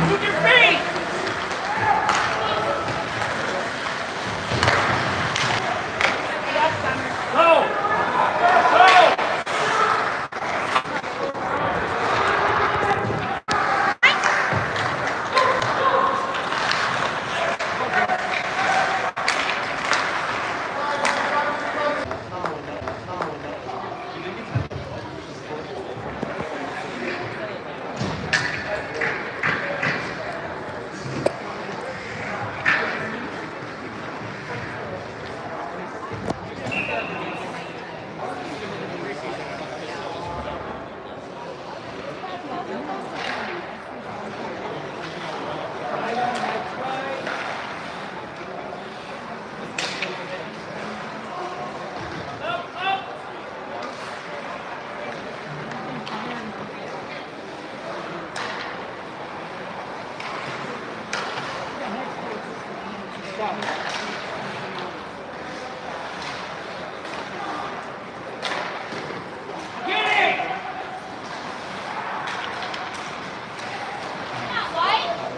Move your feet! Go! Go!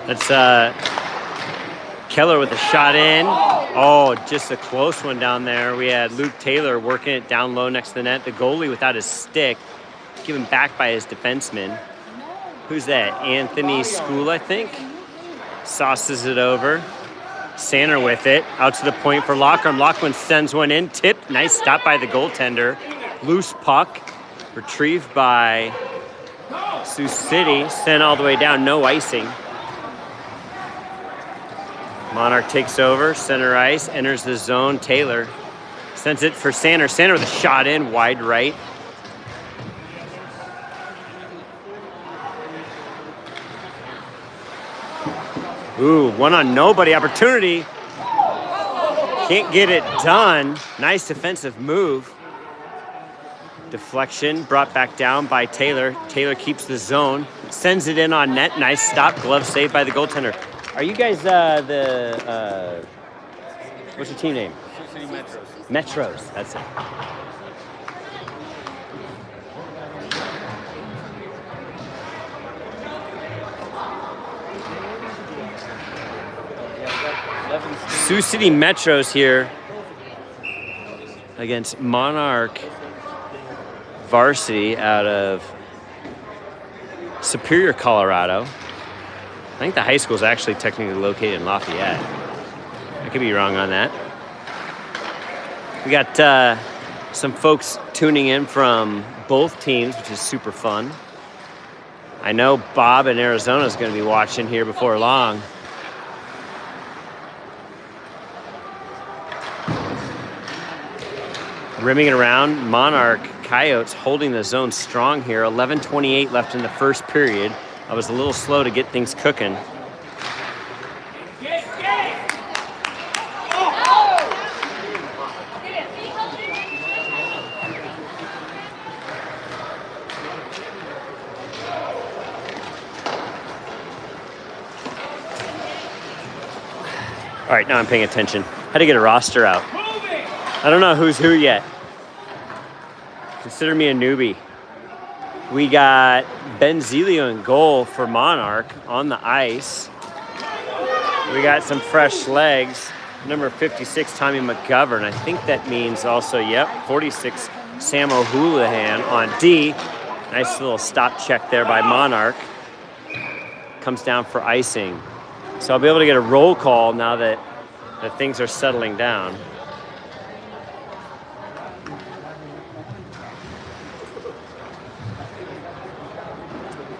That's Keller with a shot in. Oh, just a close one down there. We had Luke Taylor working it down low next to the net. The goalie without his stick, given back by his defenseman. Who's that? Anthony School, I think. Sauces it over. Sander with it. Out to the point for Lockram. Lockman sends one in. Tip. Nice stop by the goaltender. Loose puck. Retrieved by Sioux City. Sent all the way down. No icing. Monarch takes over. Center ice. Enters the zone. Taylor sends it for Sander. Sander with a shot in. Wide right. Ooh, one on nobody opportunity. Can't get it done. Nice defensive move. Deflection brought back down by Taylor. Taylor keeps the zone. Sends it in on net. Nice stop. Glove saved by the goaltender. Are you guys what's your team name? Sioux City Metros. Metros, that's it. Sioux City Metros here against Monarch varsity out of Superior, Colorado. I think the high school is actually technically located in Lafayette. I could be wrong on that. We got some folks tuning in from both teams, which is super fun. I know Bob in Arizona is going to be watching here before long. Rimming it around, Monarch Coyotes holding the zone strong here. 11:28 left in the first period. I was a little slow to get things cooking. All right, now I'm paying attention. How to get a roster out. I don't know who's who yet. Consider me a newbie. We got Benzilio in goal for Monarch on the ice. We got some fresh legs. Number 56, Tommy McGovern. I think that means also, 46, Sam O'Houlihan on D. Nice little stop check there by Monarch. Comes down for icing. So I'll be able to get a roll call now that things are settling down.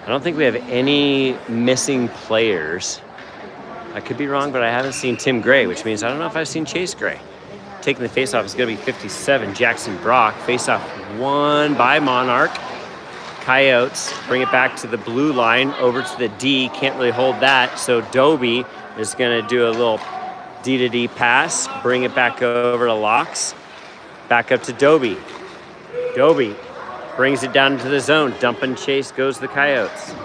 I don't think we have any missing players. I could be wrong, but I haven't seen Tim Gray, which means I don't know if I've seen Chase Gray. Taking the faceoff is going to be 57, Jackson Brock. Faceoff won by Monarch. Coyotes bring it back to the blue line, over to the D. Can't really hold that, so Dobie is going to do a little D-to-D pass, bring it back over to Locks. Back up to Dobie. Dobie brings it down into the zone. Dump and chase goes the Coyotes.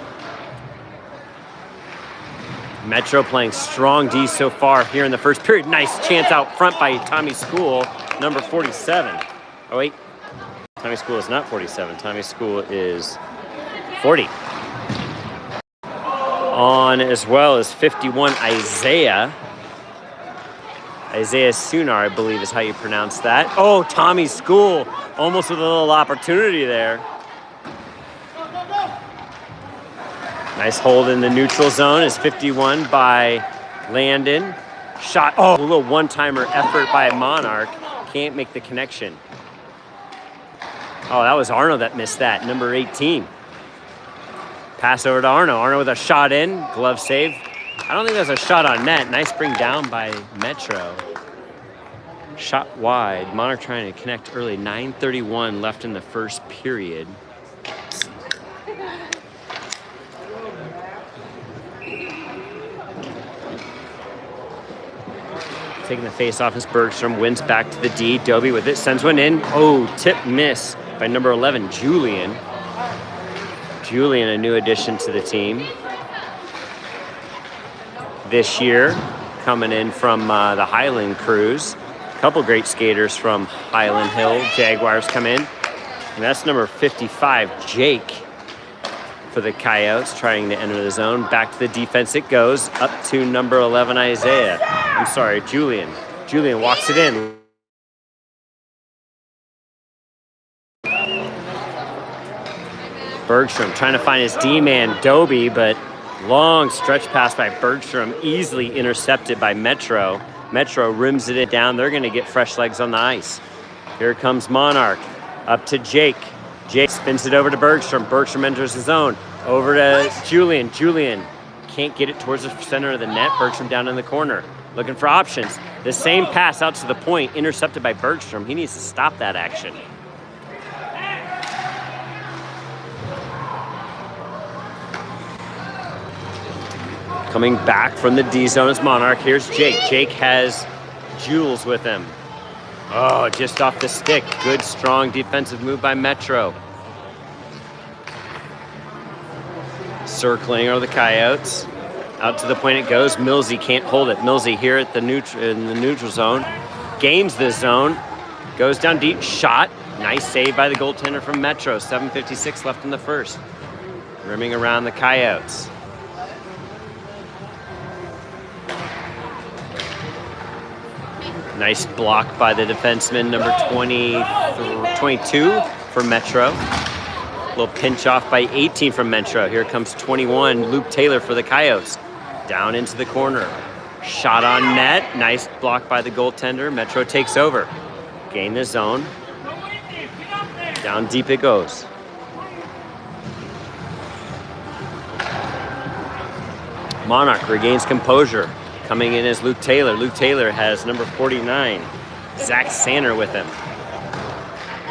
Metro playing strong D so far here in the first period. Nice chance out front by Tommy School, number 47. Oh, wait. Tommy School is not 47. Tommy School is 40. On as well as 51, Isaiah. Isaiah Sunar, I believe is how you pronounce that. Oh, Tommy School, almost with a little opportunity there. Nice hold in the neutral zone is 51 by Landon. Shot, oh, a little one-timer effort by Monarch. Can't make the connection. Oh, that was Arno that missed that, number 18. Pass over to Arno. Arno with a shot in, glove save. I don't think that was a shot on net. Nice bring down by Metro. Shot wide. Monarch trying to connect early. 9:31 left in the first period. Taking the face off is Bergstrom. Wins back to the D. Dobie with it. Sends one in. Oh, tip miss by number 11, Julian. Julian, a new addition to the team this year, coming in from the Highland Cruise. A couple great skaters from Highland Hill Jaguars come in. And that's number 55, Jake, for the Coyotes, trying to enter the zone. Back to the defense it goes, up to number 11, Isaiah. I'm sorry, Julian. Julian walks it in. Bergstrom trying to find his D-man, Dobie, but long stretch pass by Bergstrom, easily intercepted by Metro. Metro rims it down. They're going to get fresh legs on the ice. Here comes Monarch. Up to Jake. Jake spins it over to Bergstrom. Bergstrom enters the zone. Over to Julian. Julian can't get it towards the center of the net. Bergstrom down in the corner. Looking for options. The same pass out to the point, intercepted by Bergstrom. He needs to stop that action. Coming back from the D zone is Monarch. Here's Jake. Jake has Jules with him. Oh, just off the stick. Good, strong defensive move by Metro. Circling over the Coyotes. Out to the point it goes. Millsy can't hold it. Millsy here at the in the neutral zone. Gains the zone. Goes down deep. Shot. Nice save by the goaltender from Metro. 7:56 left in the first. Rimming around the Coyotes. Nice block by the defenseman, number 22 for Metro. Little pinch off by 18 from Metro. Here comes 21, Luke Taylor for the Coyotes. Down into the corner. Shot on net. Nice block by the goaltender. Metro takes over. Gain the zone. Down deep it goes. Monarch regains composure. Coming in is Luke Taylor. Luke Taylor has number 49, Zach Sander with him.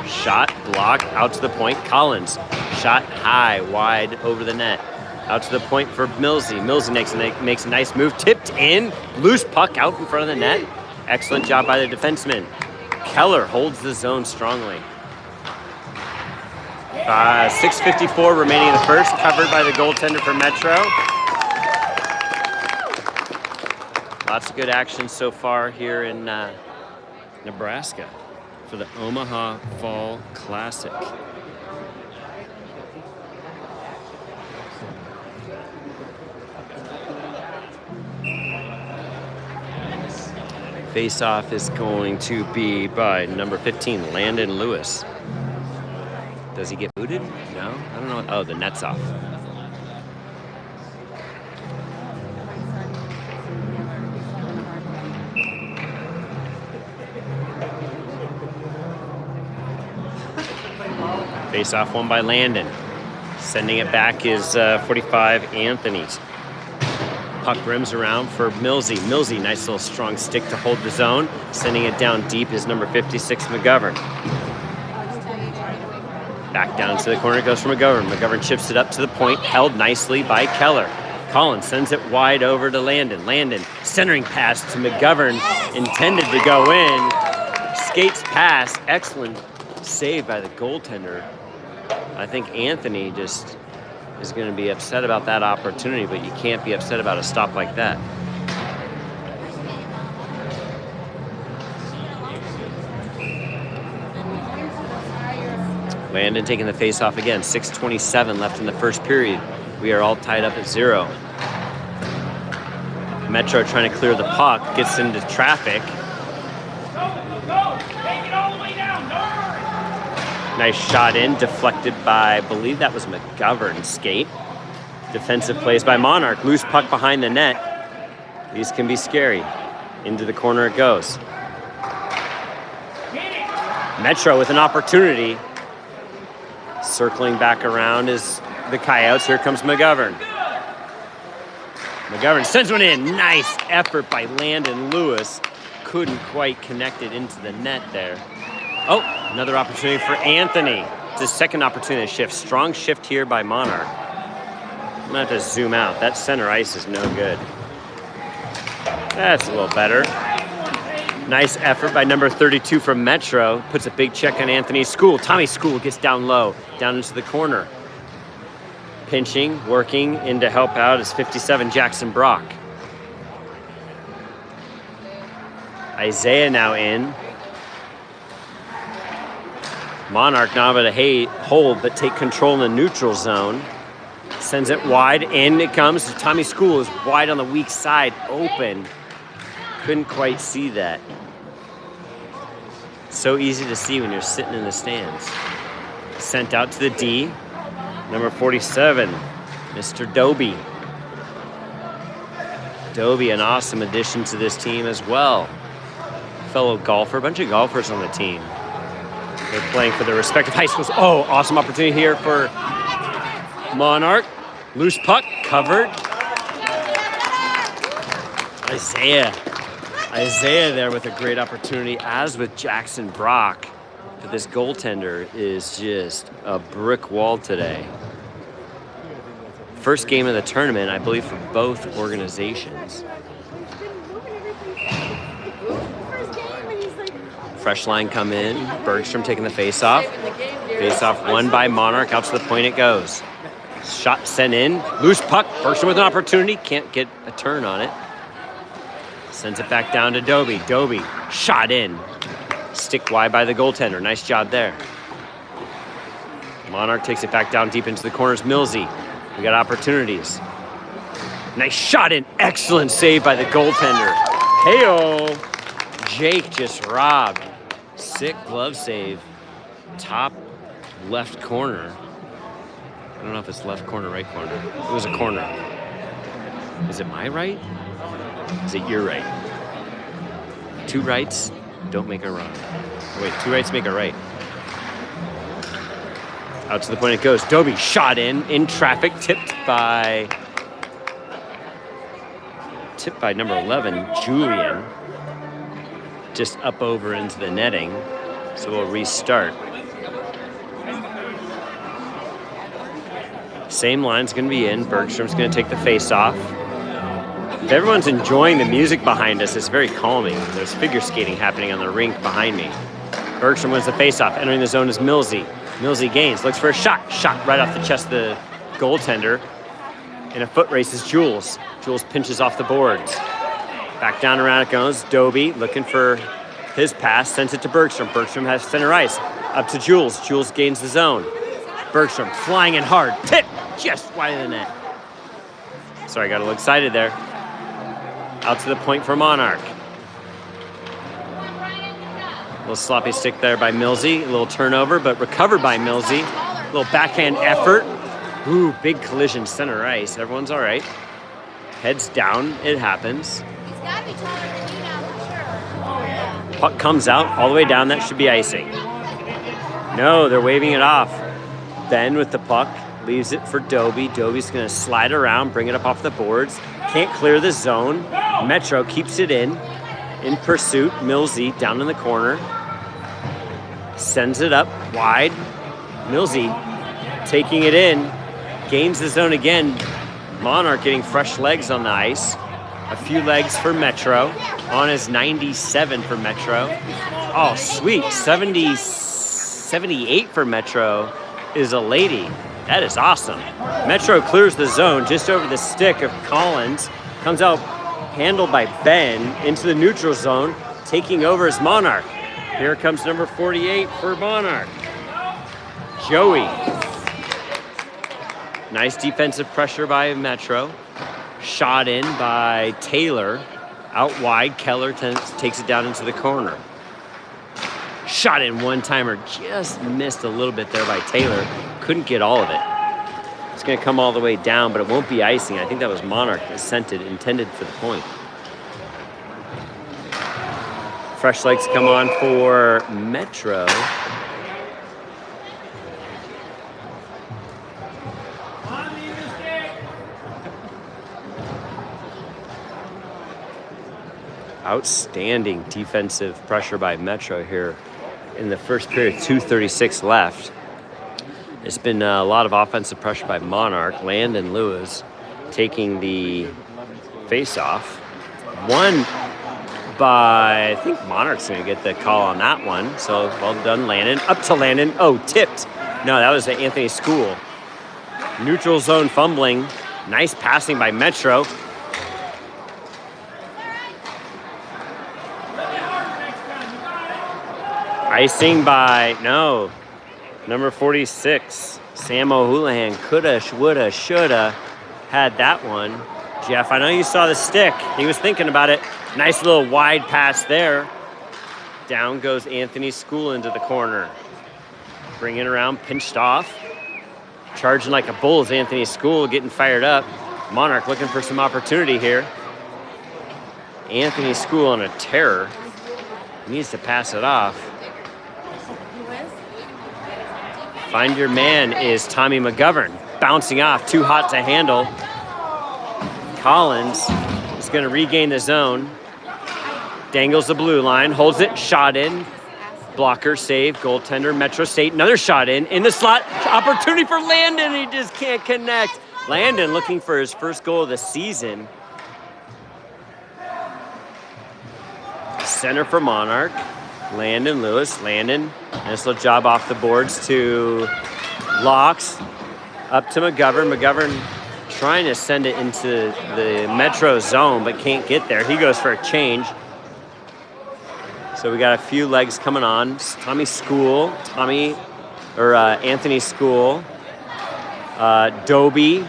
Shot, block, out to the point. Collins, shot high, wide over the net. Out to the point for Millsy. Millsy makes a nice move. Tipped in, loose puck out in front of the net. Excellent job by the defenseman. Keller holds the zone strongly. 6:54 remaining in the first, covered by the goaltender for Metro. Lots of good action so far here in Nebraska for the Omaha Fall Classic. Face-off is going to be by number 15, Landon Lewis. Does he get booted? No? I don't know. Oh, the net's off. Face-off won by Landon. Sending it back is 45, Anthony's. Puck rims around for Millsy. Millsy, nice little strong stick to hold the zone. Sending it down deep is number 56, McGovern. Back down to the corner it goes for McGovern. McGovern chips it up to the point, held nicely by Keller. Collins sends it wide over to Landon. Landon, centering pass to McGovern, intended to go in. Skates pass, excellent save by the goaltender. I think Anthony just is going to be upset about that opportunity, but you can't be upset about a stop like that. Landon taking the face-off again. 6:27 left in the first period. We are all tied up at 0. Metro trying to clear the puck, gets into traffic. Go! Take it all the way down. Don't worry. Nice shot in, deflected by, I believe that was McGovern's skate. Defensive plays by Monarch. Loose puck behind the net. These can be scary. Into the corner it goes. Metro with an opportunity. Circling back around is the Coyotes. Here comes McGovern. McGovern sends one in. Nice effort by Landon Lewis. Couldn't quite connect it into the net there. Oh, another opportunity for Anthony. It's his second opportunity to shift. Strong shift here by Monarch. I'm going to have to zoom out. That center ice is no good. That's a little better. Nice effort by number 32 from Metro. Puts a big check on Anthony School. Tommy School gets down low, down into the corner. Pinching, working in to help out is 57 Jackson Brock. Isaiah now in. Monarch not able to hold, but take control in the neutral zone. Sends it wide, in it comes. Tommy School is wide on the weak side, open. Couldn't quite see that. So easy to see when you're sitting in the stands. Sent out to the D. Number 47, Mr. Doby. Doby, an awesome addition to this team as well. Fellow golfer, a bunch of golfers on the team. They're playing for their respective high schools. Oh, awesome opportunity here for Monarch. Loose puck, covered. Isaiah there with a great opportunity, as with Jackson Brock. But this goaltender is just a brick wall today. First game of the tournament, I believe, for both organizations. Fresh line come in. Bergstrom taking the face-off. Face-off won by Monarch. Out to the point it goes. Shot sent in. Loose puck. Bergstrom with an opportunity. Can't get a turn on it. Sends it back down to Doby. Doby shot in. Stick wide by the goaltender. Nice job there. Monarch takes it back down deep into the corners. Millsy. We got opportunities. Nice shot in. Excellent save by the goaltender. Hey-oh. Jake just robbed. Sick glove save. Top left corner. I don't know if it's left corner, right corner. It was a corner. Is it my right? Is it your right? Two rights don't make a wrong. Oh, wait, two rights make a right. Out to the point it goes. Doby shot in traffic, tipped by number 11, Julian. Just up over into the netting. So we'll restart. Same line's going to be in. Bergstrom's going to take the face off. If everyone's enjoying the music behind us, it's very calming. There's figure skating happening on the rink behind me. Bergstrom wins the face-off. Entering the zone is Millsy. Millsy gains, looks for a shot. Shot right off the chest of the goaltender. In a foot race is Jules. Jules pinches off the boards. Back down around it goes. Doby looking for his pass. Sends it to Bergstrom. Bergstrom has center ice. Up to Jules. Jules gains the zone. Bergstrom flying in hard. Tip just wide of the net. Sorry, got a little excited there. Out to the point for Monarch. A little sloppy stick there by Millsy. A little turnover, but recovered by Millsy. A little backhand effort. Ooh, big collision center ice. Everyone's all right. Heads down. It happens. He's got to be taller than you now for sure. Puck comes out all the way down. That should be icing. No, they're waving it off. Ben with the puck. Leaves it for Doby. Doby's going to slide around, bring it up off the boards. Can't clear the zone. Metro keeps it in pursuit. Millsy down in the corner. Sends it up wide. Millsy taking it in. Gains the zone again. Monarch getting fresh legs on the ice. A few legs for Metro. On his 97 for Metro. Oh, sweet. 78 for Metro is a lady. That is awesome. Metro clears the zone just over the stick of Collins. Comes out handled by Ben into the neutral zone. Taking over as Monarch. Here comes number 48 for Monarch. Joey. Nice defensive pressure by Metro. Shot in by Taylor. Out wide, Keller takes it down into the corner. Shot in one-timer, just missed a little bit there by Taylor. Couldn't get all of it. It's going to come all the way down, but it won't be icing. I think that was Monarch that sent it, intended for the point. Fresh legs come on for Metro. Outstanding defensive pressure by Metro here in the first period. 2:36 left. It's been a lot of offensive pressure by Monarch. Landon Lewis taking the face-off. One by, I think Monarch's going to get the call on that one. So well done, Landon. Up to Landon. Oh, tipped. No, that was Anthony School. Neutral zone fumbling. Nice passing by Metro. Icing by, no, number 46, Sam O'Houlihan. Coulda, woulda, shoulda had that one. Jeff, I know you saw the stick. He was thinking about it. Nice little wide pass there. Down goes Anthony School into the corner. Bring it around, pinched off. Charging like a bull is Anthony School, getting fired up. Monarch looking for some opportunity here. Anthony School on a terror. Needs to pass it off. Find your man is Tommy McGovern. Bouncing off, too hot to handle. Collins is going to regain the zone. Dangles the blue line, holds it, shot in. Blocker, save, goaltender, Metro State. Another shot in the slot. Opportunity for Landon, he just can't connect. Landon looking for his first goal of the season. Center for Monarch. Landon Lewis. Landon, nice little job off the boards to Locks. Up to McGovern. McGovern trying to send it into the Metro zone, but can't get there. He goes for a change. So we got a few legs coming on. Anthony School, Doby,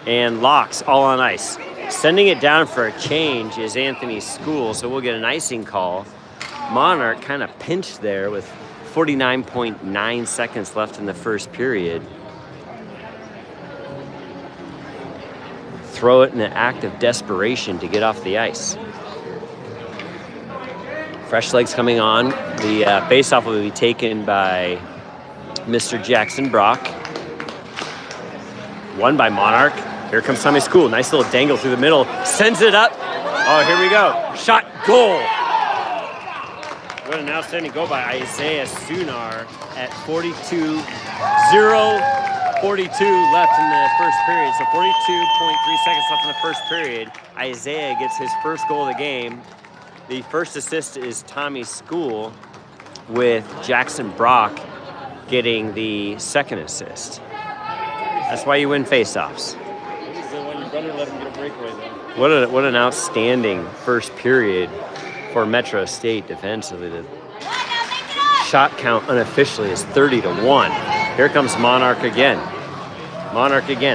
and Locks all on ice. Sending it down for a change is Anthony School, so we'll get an icing call. Monarch kind of pinched there with 49.9 seconds left in the first period. Throw it in an act of desperation to get off the ice. Fresh legs coming on. The faceoff will be taken by Mr. Jackson Brock. Won by Monarch. Here comes Tommy School. Nice little dangle through the middle. Sends it up. Oh, here we go. Shot, goal. What an outstanding goal by Isaiah Sunar at 0:42 left in the first period. So 42.3 seconds left in the first period. Isaiah gets his first goal of the game. The first assist is Tommy School, with Jackson Brock getting the second assist. That's why you win faceoffs. What an outstanding first period for Metro State defensively. The shot count unofficially is 30-1. Here comes Monarch again.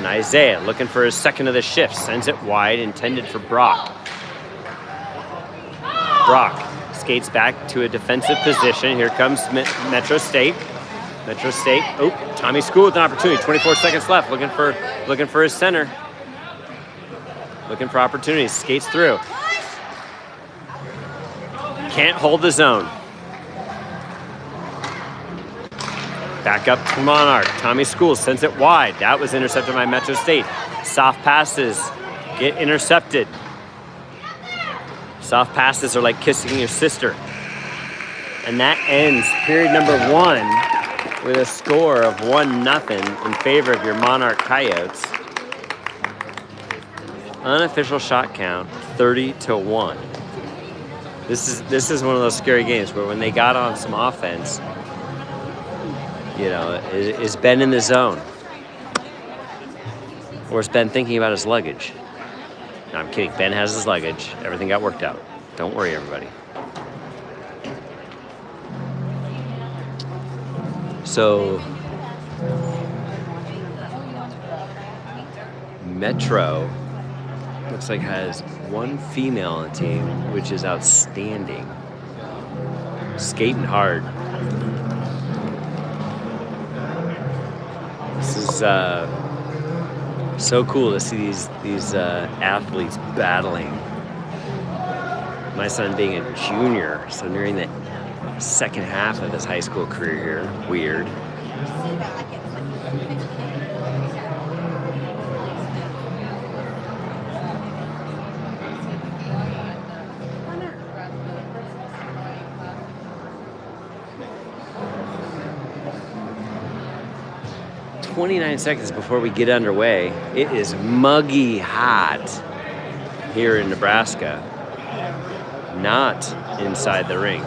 Isaiah looking for his second of the shift. Sends it wide, intended for Brock. Brock skates back to a defensive position. Here comes Metro State. Oh, Tommy School with an opportunity. 24 seconds left. Looking for his center. Looking for opportunities. Skates through. Can't hold the zone. Back up to Monarch. Tommy School sends it wide. That was intercepted by Metro State. Soft passes get intercepted. Soft passes are like kissing your sister. And that ends period number 1 with a score of 1-0 in favor of your Monarch Coyotes. Unofficial shot count, 30-1. This is one of those scary games where when they got on some offense, is Ben in the zone? Or is Ben thinking about his luggage? No, I'm kidding. Ben has his luggage. Everything got worked out. Don't worry, everybody. So Metro looks like has one female on the team, which is outstanding. Skating hard. This is so cool to see these athletes battling. My son being a junior, so nearing the second half of his high school career here. Weird. "29 seconds before we get underway. It is muggy hot here in Nebraska. Not inside the rink.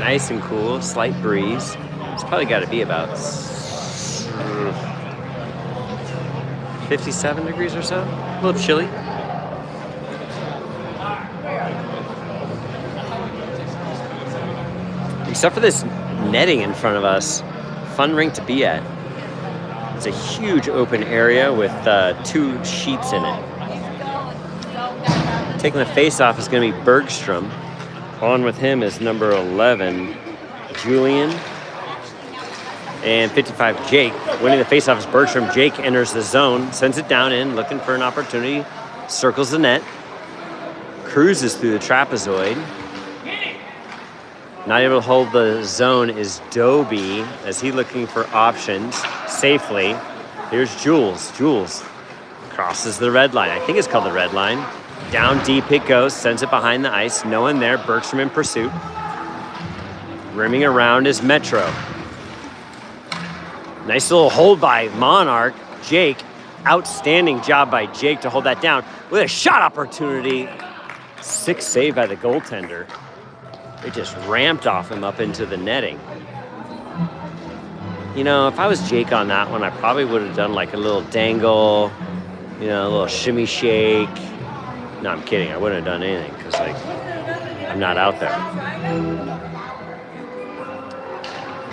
Nice and cool, slight breeze. It's probably got to be about 57 degrees or so. A little chilly. Except for this netting in front of us. Fun rink to be at. It's a huge open area with 2 sheets in it. Taking the face off is going to be Bergstrom. On with him is number 11, Julian. And 55, Jake. Winning the face-off is Bergstrom. Jake enters the zone, sends it down in, looking for an opportunity, circles the net, cruises through the trapezoid. Not able to hold the zone is Dobie, as he looking for options safely. Here's Jules. Jules crosses the red line. I think it's called the red line. Down deep it goes, sends it behind the ice. No one there. Bergstrom in pursuit. Rimming around is Metro. Nice little hold by Monarch. Jake, outstanding job by Jake to hold that down with a shot opportunity. 6 save by the goaltender. It just ramped off him up into the netting. You know, if I was Jake on that one, I probably would have done like a little dangle, you know, a little shimmy shake. No, I'm kidding. I wouldn't have done anything because, like, I'm not out there.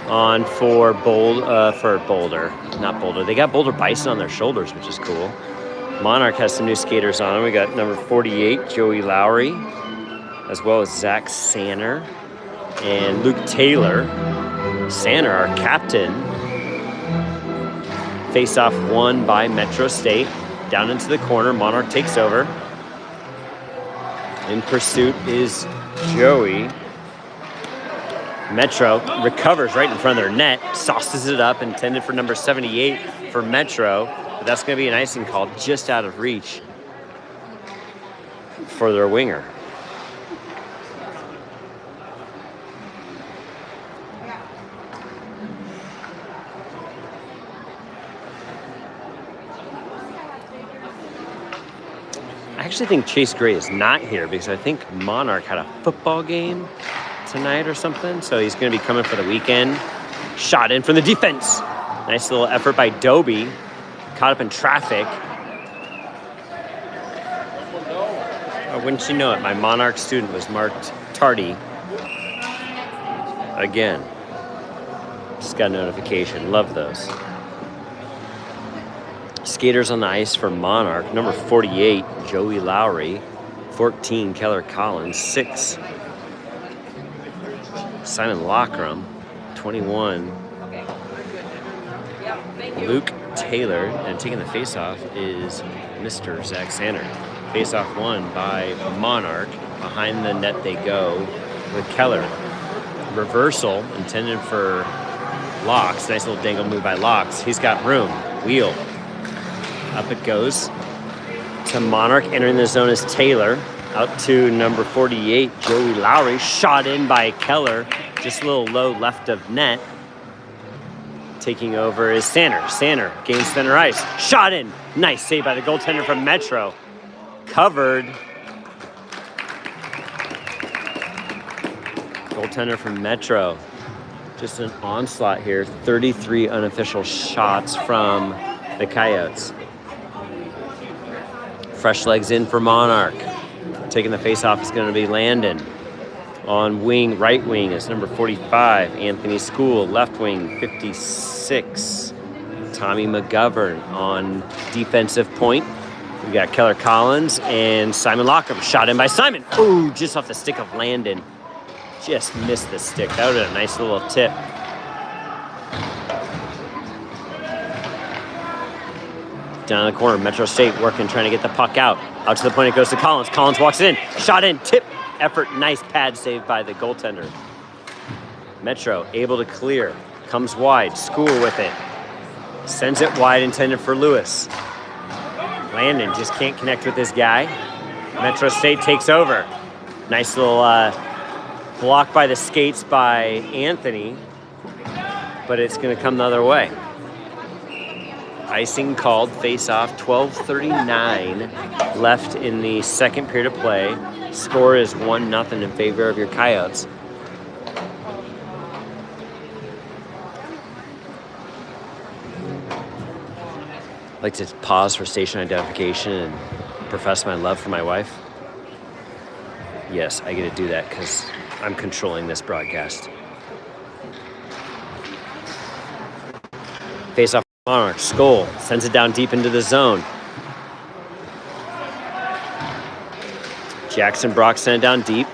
On for Boulder. Not Boulder. They got Boulder Bison on their shoulders, which is cool. Monarch has some new skaters on. We got number 48, Joey Lowry, as well as Zach Sanner and Luke Taylor. Sanner, our captain. Face-off won by Metro State. Down into the corner. Monarch takes over. In pursuit is Joey. Metro recovers right in front of their net, sauces it up, intended for number 78 for Metro, but that's going to be an icing call just out of reach for their winger. I actually think Chase Gray is not here because I think Monarch had a football game tonight or something, so he's going to be coming for the weekend. Shot in from the defense. Nice little effort by Dobie. Caught up in traffic. Oh, wouldn't you know it, my Monarch student was marked tardy. Again. Just got a notification. Love those. Skaters on the ice for Monarch. Number 48, Joey Lowry. 14, Keller Collins. 6, Simon Lockram. 21, Luke Taylor. And taking the face-off is Mr. Zach Sanner. Face-off won by Monarch. Behind the net they go with Keller. Reversal intended for Locks. Nice little dangle move by Locks. He's got room. Wheel. Up it goes to Monarch. Entering the zone is Taylor. Out to number 48, Joey Lowry. Shot in by Keller. Just a little low left of net. Taking over is Sanner. Sanner gains center ice. Shot in. Nice save by the goaltender from Metro. Covered. Goaltender from Metro. Just an onslaught here. 33 unofficial shots from the Coyotes. Fresh legs in for Monarch. Taking the face-off is going to be Landon. On wing, right wing is number 45, Anthony School. Left wing, 56, Tommy McGovern on defensive point. We got Keller Collins and Simon Lockham. Shot in by Simon. Ooh, just off the stick of Landon. Just missed the stick. That would have been a nice little tip. Down in the corner, Metro State working, trying to get the puck out. Out to the point, it goes to Collins. Collins walks in. Shot in, tip, effort, nice pad save by the goaltender. Metro able to clear. Comes wide, School with it. Sends it wide, intended for Lewis. Landon just can't connect with this guy. Metro State takes over. Nice little block by the skates by Anthony, but it's going to come the other way. Icing called, face-off, 12:39 left in the second period of play. Score is 1-0 in favor of your Coyotes. I'd like to pause for station identification and profess my love for my wife. Yes, I get to do that because I'm controlling this broadcast. Face-off. Monarch, Skoll sends it down deep into the zone. Jackson Brock sent it down deep.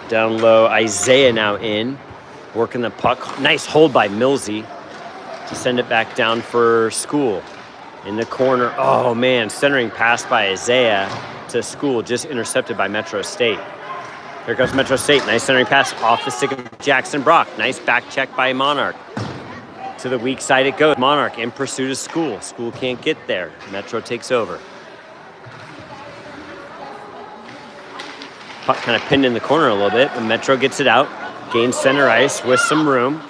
Down low, Isaiah now in. Working the puck. Nice hold by Millsy to send it back down for School. In the corner, oh man, centering pass by Isaiah to School, just intercepted by Metro State. Here comes Metro State, nice centering pass off the stick of Jackson Brock. Nice back check by Monarch. To the weak side it goes. Monarch in pursuit of School. School can't get there. Metro takes over. Puck kind of pinned in the corner a little bit, but Metro gets it out. Gains center ice with some room.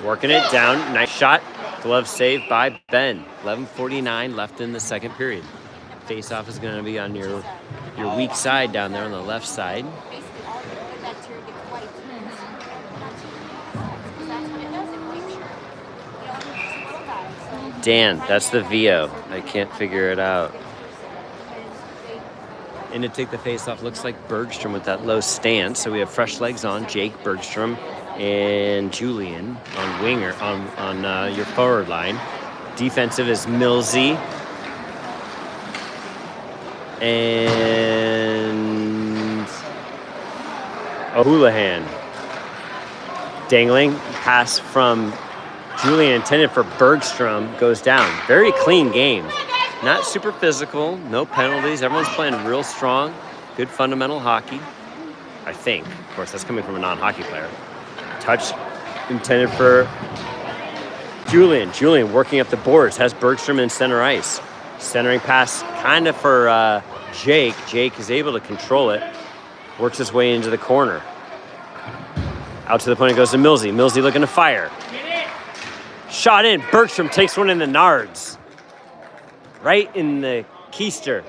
Working it down. Nice shot. Glove save by Ben. 11:49 left in the second period. Face-off is going to be on your weak side down there on the left side. Dan, that's the VO. I can't figure it out. And to take the face-off, looks like Bergstrom with that low stance. So we have fresh legs on, Jake, Bergstrom, and Julian on winger, on your forward line. Defensive is Millsy. And O'Houlihan. Dangling, pass from Julian intended for Bergstrom, goes down. Very clean game. Not super physical, no penalties. Everyone's playing real strong. Good fundamental hockey, I think. Of course, that's coming from a non-hockey player. Touch intended for Julian. Julian working up the boards, has Bergstrom in center ice. Centering pass kind of for Jake. Jake is able to control it. Works his way into the corner. Out to the point it goes to Millsy. Millsy looking to fire. Shot in. Bergstrom takes one in the nards. Right in the keister.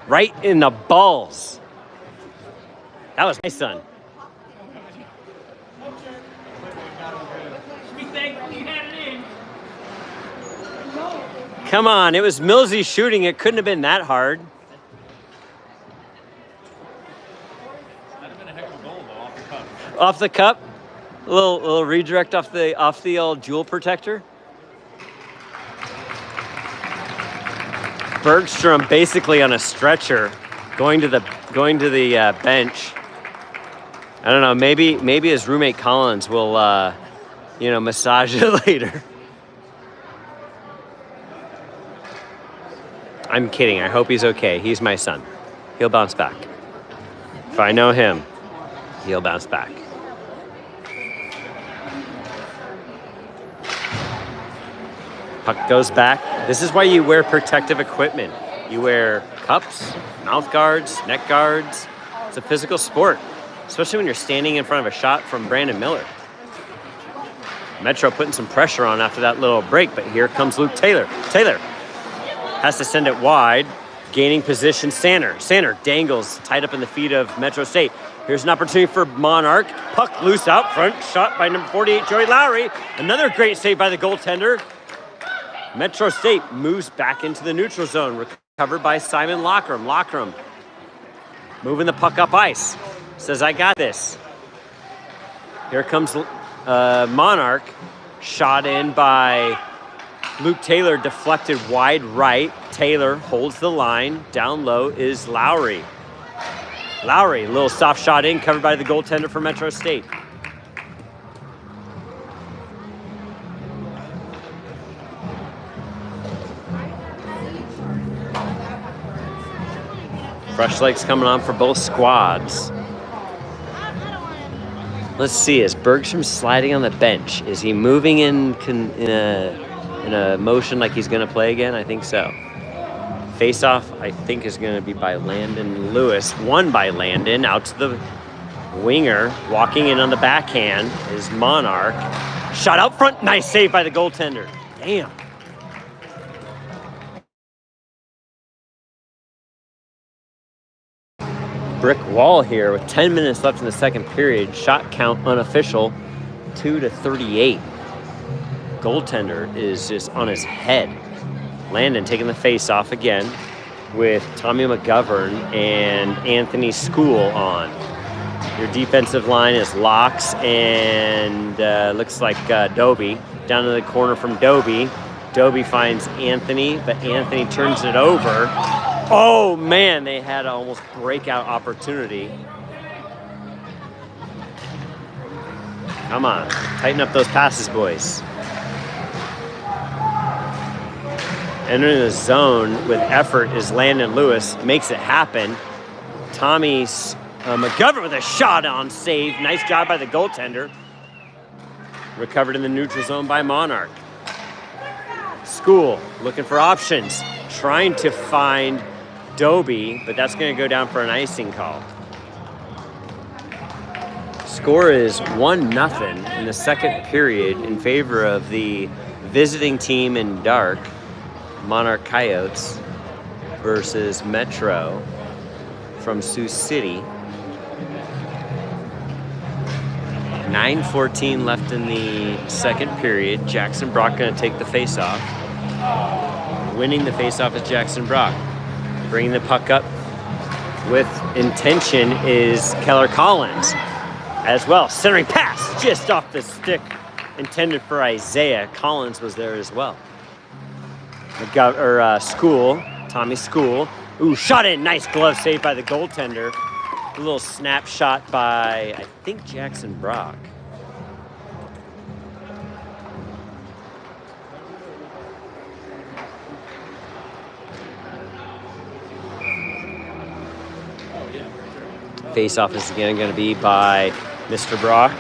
Right in the balls. That was my son. Come on, it was Millsy shooting. It couldn't have been that hard. Off the cup. A little redirect off the old jewel protector. Bergstrom basically on a stretcher, going to the bench. I don't know. Maybe his roommate Collins will massage it later. I'm kidding. I hope he's okay. He's my son. He'll bounce back. If I know him, he'll bounce back. Puck goes back. This is why you wear protective equipment. You wear cups, mouth guards, neck guards. It's a physical sport, especially when you're standing in front of a shot from Brandon Miller. Metro putting some pressure on after that little break, but here comes Luke Taylor. Taylor has to send it wide, gaining position. Sander dangles, tied up in the feet of Metro State. Here's an opportunity for Monarch. Puck loose out front, shot by number 48, Joey Lowry. Another great save by the goaltender. Metro State moves back into the neutral zone, recovered by Simon Lockram. Lockram moving the puck up ice. Says, I got this. Here comes Monarch. Shot in by Luke Taylor, deflected wide right. Taylor holds the line. Down low is Lowry. Lowry, a little soft shot in, covered by the goaltender for Metro State. Fresh legs coming on for both squads. Let's see, is Bergstrom sliding on the bench? Is he moving in a motion like he's going to play again? I think so. Face-off, I think, is going to be by Landon Lewis. Won by Landon. Out to the winger. Walking in on the backhand is Monarch. Shot out front. Nice save by the goaltender. Damn. Brick wall here with 10 minutes left in the second period. Shot count unofficial, 2-38. Goaltender is just on his head. Landon taking the face off again with Tommy McGovern and Anthony School on. Your defensive line is Locks and looks like Doby. Down to the corner from Doby. Doby finds Anthony, but Anthony turns it over. Oh man, they had an almost breakout opportunity. Come on, tighten up those passes, boys. Entering the zone with effort is Landon Lewis. Makes it happen. Tommy McGovern with a shot on save. Nice job by the goaltender. Recovered in the neutral zone by Monarch. School looking for options. Trying to find Doby, but that's going to go down for an icing call. Score is 1-0 in the second period in favor of the visiting team in dark, Monarch Coyotes, versus Metro from Sioux City. 9:14 left in the second period. Jackson Brock going to take the face-off. Winning the face-off is Jackson Brock. Bringing the puck up with intention is Keller Collins as well. Centering pass just off the stick, intended for Isaiah. Collins was there as well. School, Tommy School. Ooh, shot in. Nice glove save by the goaltender. A little snapshot by, I think, Jackson Brock. Face-off is again going to be by Mr. Brock,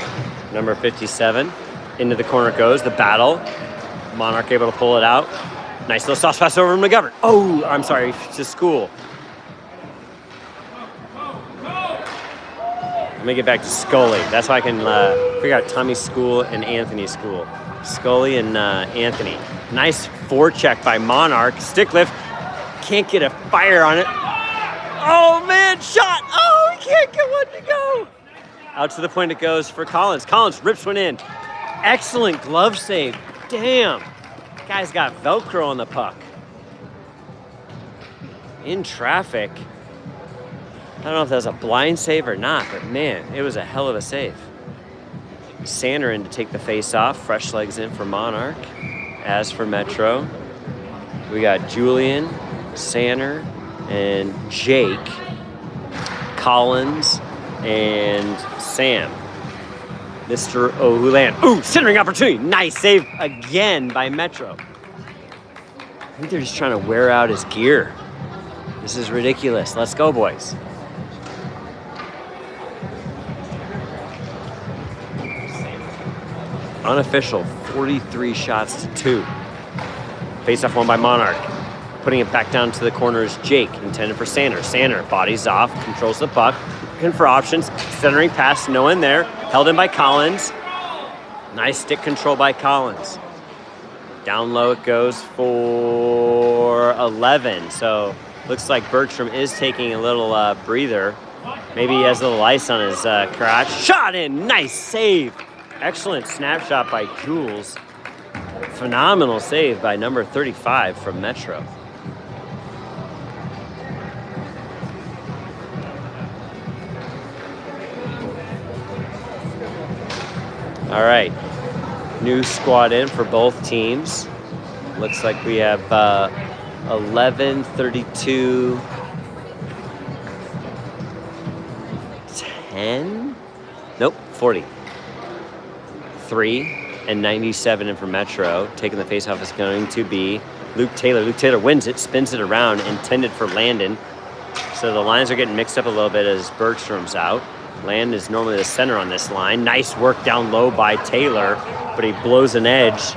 number 57. Into the corner it goes. The battle. Monarch able to pull it out. Nice little sauce pass over to McGovern. Oh, I'm sorry, to School. Let me get back to Scully. That's how I can figure out Tommy School and Anthony School. Scully and Anthony. Nice forecheck by Monarch. Stick lift. Can't get a fire on it. Oh, man, shot. Oh, he can't get one to go. Out to the point it goes for Collins. Collins rips one in. Excellent glove save. Damn. Guy's got Velcro on the puck. In traffic. I don't know if that was a blind save or not, but man, it was a hell of a save. Sander in to take the face off. Fresh legs in for Monarch. As for Metro, we got Julian, Sander, and Jake, Collins, and Sam. Mr. O'Hulan. Ooh, centering opportunity. Nice save again by Metro. I think they're just trying to wear out his gear. This is ridiculous. Let's go, boys. Unofficial, 43 shots to 2. Face-off won by Monarch. Putting it back down to the corner is Jake, intended for Sander. Sander bodies off, controls the puck, looking for options. Centering pass, no one there. Held in by Collins. Nice stick control by Collins. Down low it goes for 11. So looks like Bergstrom is taking a little breather. Maybe he has a little ice on his crotch. Shot in, nice save. Excellent snapshot by Jules. Phenomenal save by number 35 from Metro. All right. New squad in for both teams. Looks like we have 11, 32, 10? Nope, 40. 3 and 97 in for Metro. Taking the faceoff is going to be Luke Taylor. Luke Taylor wins it, spins it around, intended for Landon. So the lines are getting mixed up a little bit as Bergstrom's out. Landon is normally the center on this line. Nice work down low by Taylor, but he blows an edge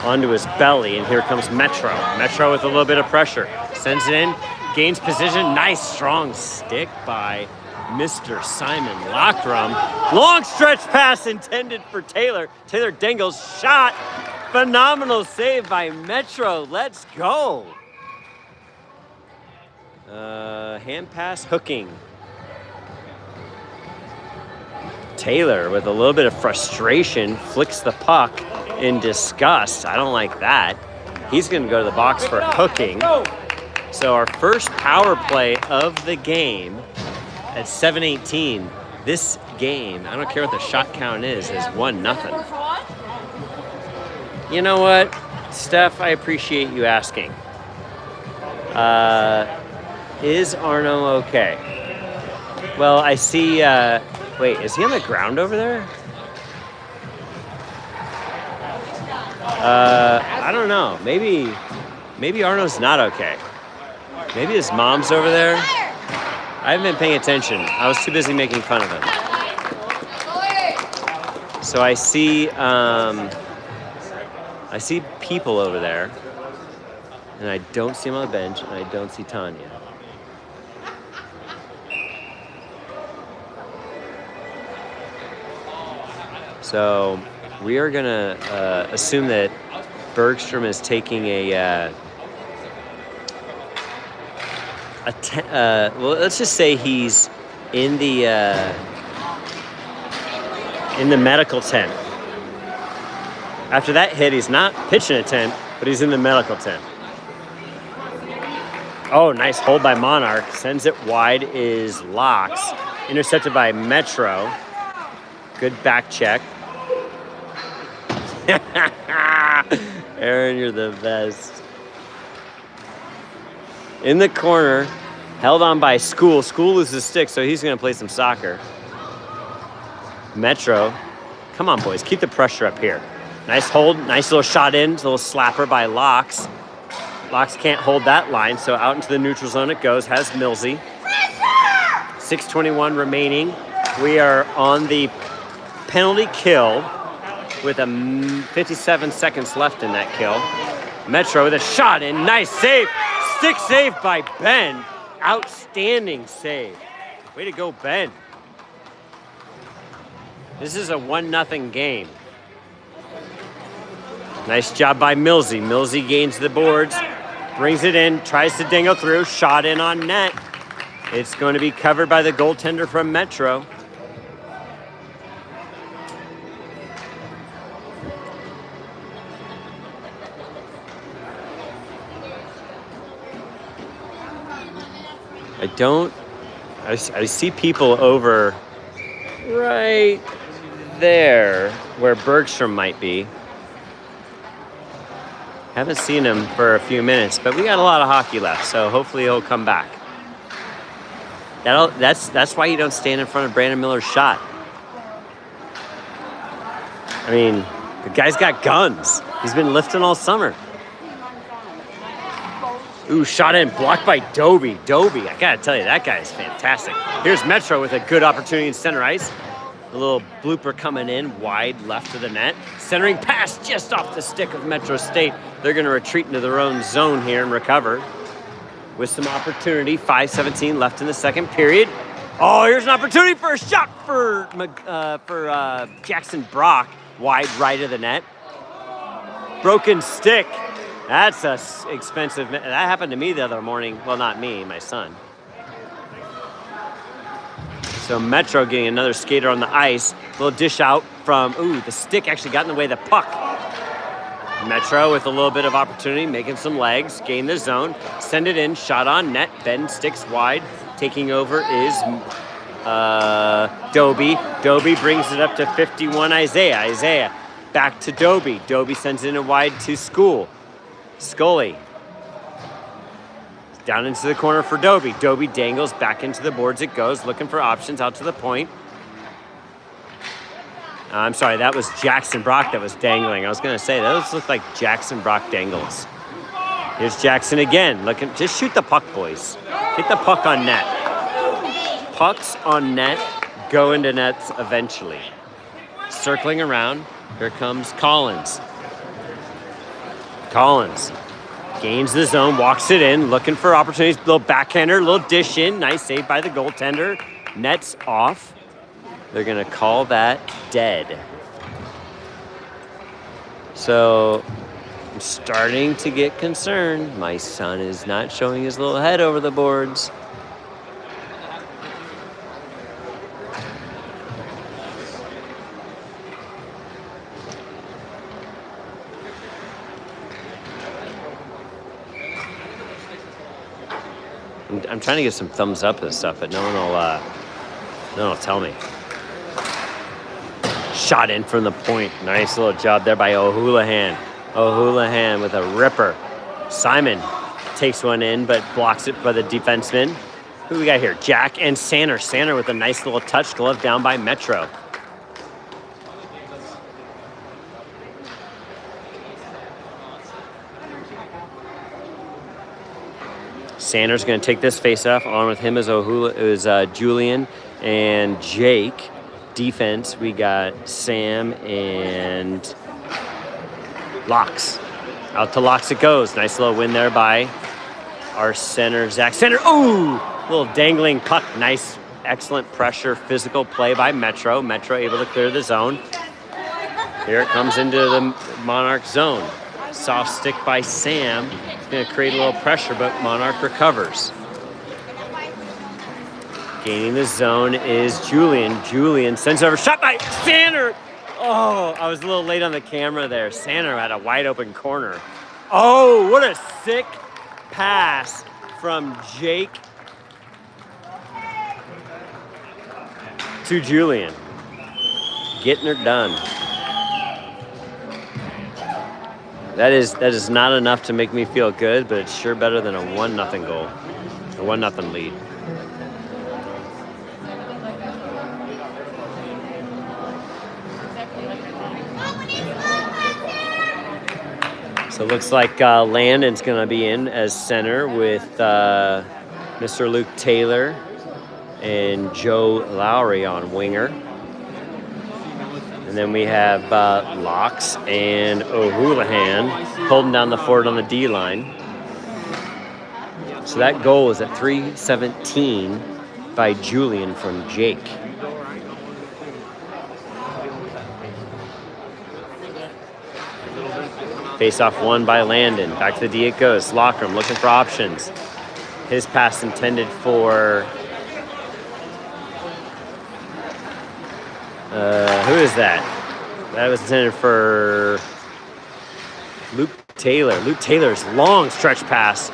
onto his belly, and here comes Metro. Metro with a little bit of pressure. Sends it in, gains position. Nice strong stick by Mr. Simon Lockram. Long stretch pass intended for Taylor. Taylor dangles, shot. Phenomenal save by Metro. Let's go. Hand pass hooking. Taylor with a little bit of frustration flicks the puck in disgust. I don't like that. He's going to go to the box for hooking. So our first power play of the game at 7:18. This game, I don't care what the shot count is 1-0. You know what, Steph, I appreciate you asking. Is Arno okay? Well, I see, wait, is he on the ground over there? I don't know. Maybe Arno's not okay. Maybe his mom's over there. I haven't been paying attention. I was too busy making fun of him. So I see people over there, and I don't see him on the bench, and I don't see Tanya. So we are gonna assume that Bergstrom is taking well, let's just say he's in the medical tent. After that hit, he's not pitching a tent, but he's in the medical tent. Oh, nice hold by Monarch. Sends it wide is Locks. Intercepted by Metro. Good back check. Aaron, you're the best. In the corner, held on by School. School loses stick, so he's going to play some soccer. Metro. Come on, boys. Keep the pressure up here. Nice hold. Nice little shot in. Little slapper by Locks. Locks can't hold that line, so out into the neutral zone it goes. Has Millsy. 6:21 remaining. We are on the penalty kill with 57 seconds left in that kill. Metro with a shot in. Nice save. Stick save by Ben. Outstanding save. Way to go, Ben. This is a 1-0 game. Nice job by Millsy. Millsy gains the boards, brings it in, tries to dingle through, shot in on net. It's going to be covered by the goaltender from Metro. I see people over right there where Bergstrom might be. Haven't seen him for a few minutes, but we got a lot of hockey left, so hopefully he'll come back. That's why you don't stand in front of Brandon Miller's shot. I mean, the guy's got guns. He's been lifting all summer. Ooh, shot in, blocked by Doby. Doby, I gotta tell you, that guy is fantastic. Here's Metro with a good opportunity in center ice. A little blooper coming in, wide left of the net. Centering pass just off the stick of Metro State. They're gonna retreat into their own zone here and recover. With some opportunity, 5:17 left in the second period. Oh, here's an opportunity for a shot for Jackson Brock, wide right of the net. Broken stick. That's a expensive. That happened to me the other morning. Well, not me, my son. So Metro getting another skater on the ice. Little dish out from, the stick actually got in the way of the puck. Metro with a little bit of opportunity, making some legs, gain the zone, send it in, shot on net. Ben sticks wide. Taking over is Doby. Doby brings it up to 51. Isaiah back to Doby. Doby sends it in wide to Scully. Down into the corner for Doby. Doby dangles back into the boards. It goes, looking for options out to the point. I'm sorry, that was Jackson Brock that was dangling. I was going to say, those look like Jackson Brock dangles. Here's Jackson again. Just shoot the puck, boys. Get the puck on net. Pucks on net go into nets eventually. Circling around, here comes Collins. Collins gains the zone, walks it in, looking for opportunities. Little backhander, little dish in. Nice save by the goaltender. Nets off. They're going to call that dead. So I'm starting to get concerned. My son is not showing his little head over the boards. I'm trying to get some thumbs up and stuff, but no one will tell me. Shot in from the point. Nice little job there by O'Houlihan. O'Houlihan with a ripper. Simon takes one in, but blocks it by the defenseman. Who we got here? Jack and Sander. Sander with a nice little touch glove down by Metro. Sander's going to take this face-off. On with him is Julian and Jake. Defense, we got Sam and Locks. Out to Locks it goes. Nice little win there by our center, Zach Sander. Ooh! Little dangling puck. Nice, excellent pressure, physical play by Metro. Metro able to clear the zone. Here it comes into the Monarch zone. Soft stick by Sam. It's going to create a little pressure, but Monarch recovers. Gaining the zone is Julian. Julian sends over. Shot by Sander. Oh, I was a little late on the camera there. Sander had a wide open corner. Oh, what a sick pass from Jake to Julian. Getting her done. That is not enough to make me feel good, but it's sure better than a 1-0 goal. A 1-0 lead. So it looks like Landon's going to be in as center with Mr. Luke Taylor and Joe Lowry on winger. And then we have Locks and O'Houlihan holding down the fort on the D line. So that goal is at 3:17 by Julian from Jake. Face-off won by Landon. Back to the D it goes. Lockram looking for options. His pass intended for... who is that? That was intended for Luke Taylor. Luke Taylor's long stretch pass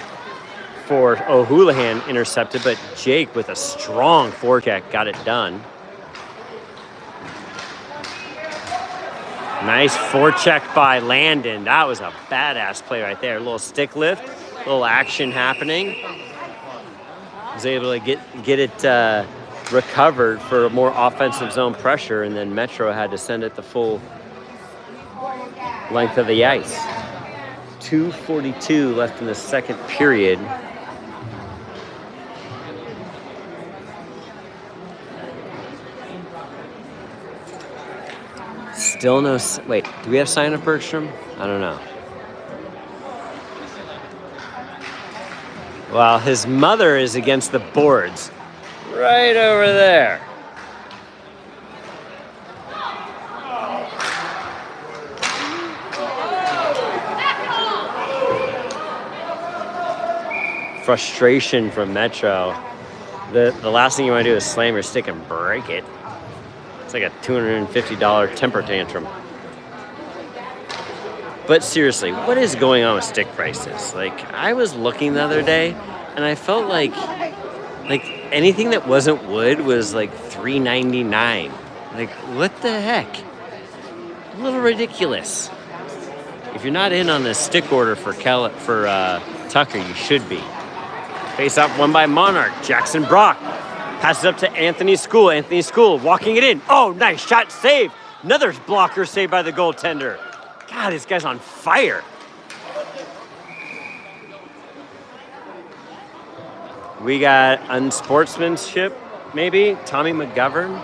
for O'Houlihan intercepted, but Jake with a strong forecheck got it done. Nice forecheck by Landon. That was a badass play right there. A little stick lift, a little action happening. Was able to get it recovered for more offensive zone pressure, and then Metro had to send it the full length of the ice. 2:42 left in the second period. Still no... Wait, do we have sign of Bergstrom? I don't know. Well, his mother is against the boards. Right over there. Frustration from Metro. The last thing you want to do is slam your stick and break it. It's like a $250 temper tantrum. But seriously, what is going on with stick prices? Like, I was looking the other day, and I felt like anything that wasn't wood was like $3.99. Like, what the heck? A little ridiculous. If you're not in on this stick order for Tucker, you should be. Face off won by Monarch. Jackson Brock passes up to Anthony School. Anthony School walking it in. Oh, nice shot, save. Another blocker saved by the goaltender. God, this guy's on fire. We got unsportsmanship, maybe. Tommy McGovern.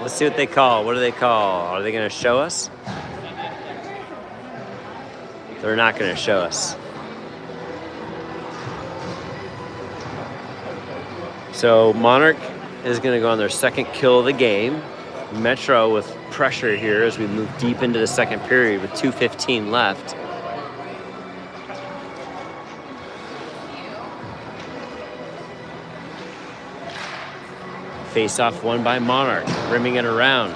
Let's see what they call. What do they call? Are they going to show us? They're not going to show us. So Monarch is going to go on their second kill of the game. Metro with pressure here as we move deep into the second period with 2:15 left. Face-off won by Monarch, rimming it around.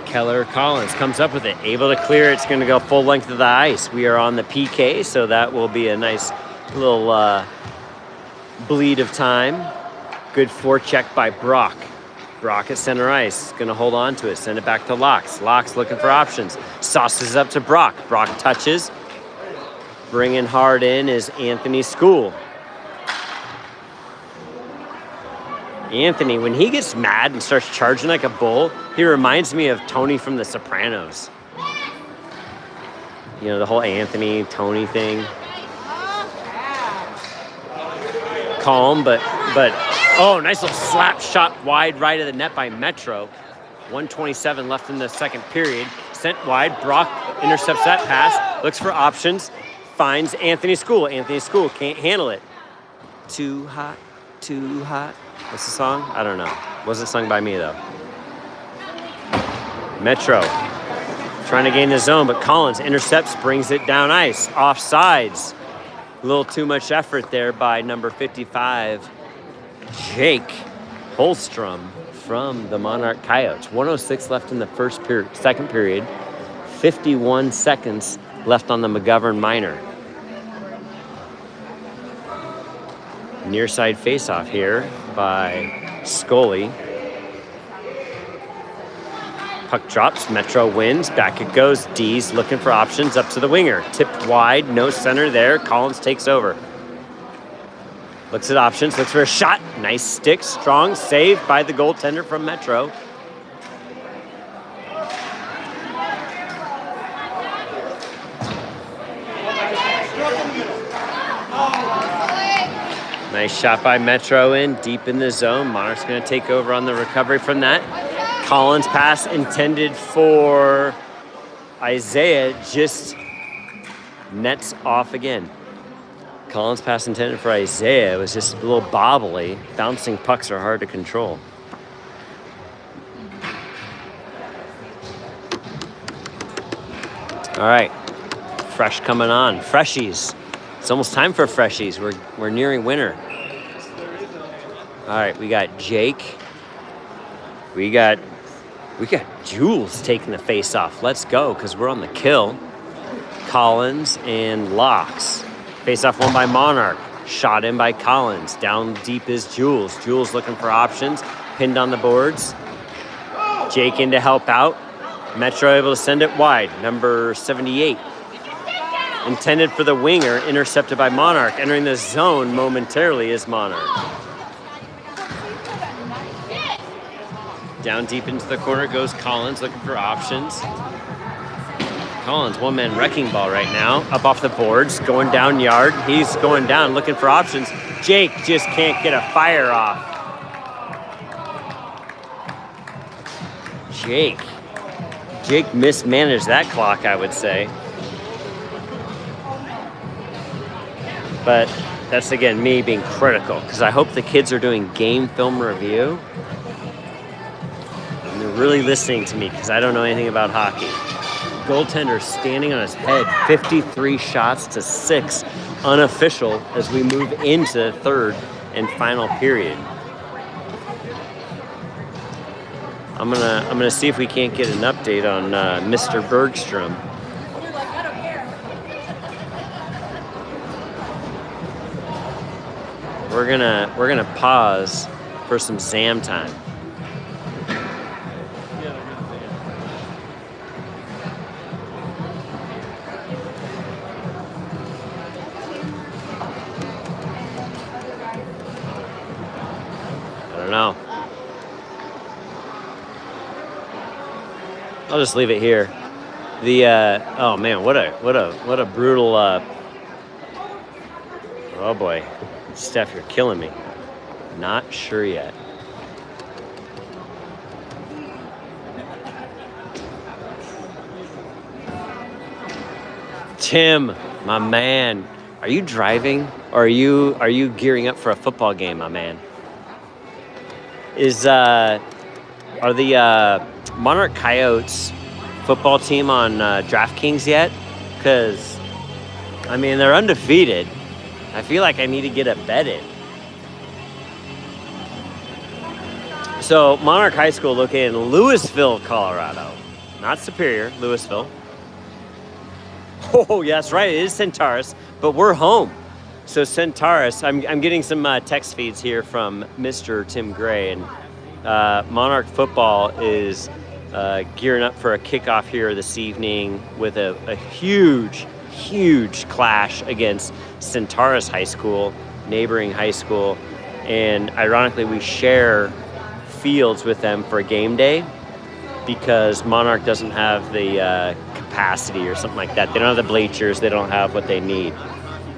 Keller Collins comes up with it, able to clear it. It's going to go full length of the ice. We are on the PK, so that will be a nice little bleed of time. Good forecheck by Brock. Brock at center ice, going to hold on to it, send it back to Locks. Locks looking for options. Sauces up to Brock. Brock touches. Bringing hard in is Anthony School. Anthony, when he gets mad and starts charging like a bull, he reminds me of Tony from The Sopranos. You know, the whole Anthony, Tony thing. Calm, but oh, nice little slap shot wide right of the net by Metro. 1:27 left in the second period. Sent wide. Brock intercepts that pass, looks for options, finds Anthony School. Anthony School can't handle it. Too hot, too hot. What's the song? I don't know. Wasn't sung by me, though. Metro trying to gain the zone, but Collins intercepts, brings it down ice. Offsides. A little too much effort there by number 55, Jake Holstrom from the Monarch Coyotes. 1:06 left in the second period. 51 seconds left on the McGovern minor. Near side faceoff here by Scully. Puck drops, Metro wins, back it goes. D's looking for options up to the winger. Tipped wide, no center there. Collins takes over. Looks at options, looks for a shot. Nice stick, strong, saved by the goaltender from Metro. Nice shot by Metro in, deep in the zone. Monarch's going to take over on the recovery from that. Collins pass intended for Isaiah, just nets off again. Collins pass intended for Isaiah. It was just a little bobbly. Bouncing pucks are hard to control. All right, fresh coming on. Freshies. It's almost time for freshies. We're nearing winter. All right, we got Jake. We got Jules taking the face off. Let's go, because we're on the kill. Collins and Locks. Face off won by Monarch. Shot in by Collins. Down deep is Jules. Jules looking for options. Pinned on the boards. Jake in to help out. Metro able to send it wide. Number 78. Intended for the winger. Intercepted by Monarch. Entering the zone momentarily is Monarch. Down deep into the corner goes Collins, looking for options. Collins, one-man wrecking ball right now. Up off the boards, going down yard. He's going down, looking for options. Jake just can't get a fire off. Jake mismanaged that clock, I would say. But that's, again, me being critical, because I hope the kids are doing game film review. And they're really listening to me, because I don't know anything about hockey. Goaltender standing on his head, 53 shots to 6, unofficial, as we move into third and final period. I'm gonna see if we can't get an update on Mr. Bergstrom. we're gonna pause for some Zam time. I don't know. I'll just leave it here. The oh man, what a brutal. Oh boy, Steph, you're killing me. Not sure yet. Tim, my man, are you driving or are you gearing up for a football game, my man? Are the Monarch Coyotes football team on DraftKings yet? Because, I mean, they're undefeated. I feel like I need to get a bet in. So, Monarch High School located in Louisville, Colorado. Not Superior, Louisville. Oh, yeah, that's right. It is Centaurus, but we're home. So Centaurus, I'm getting some text feeds here from Mr. Tim Gray, and Monarch football is gearing up for a kickoff here this evening with a huge clash against Centaurus High School, neighboring high school, and ironically we share fields with them for game day because Monarch doesn't have the capacity or something like that. They don't have the bleachers. They don't have what they need.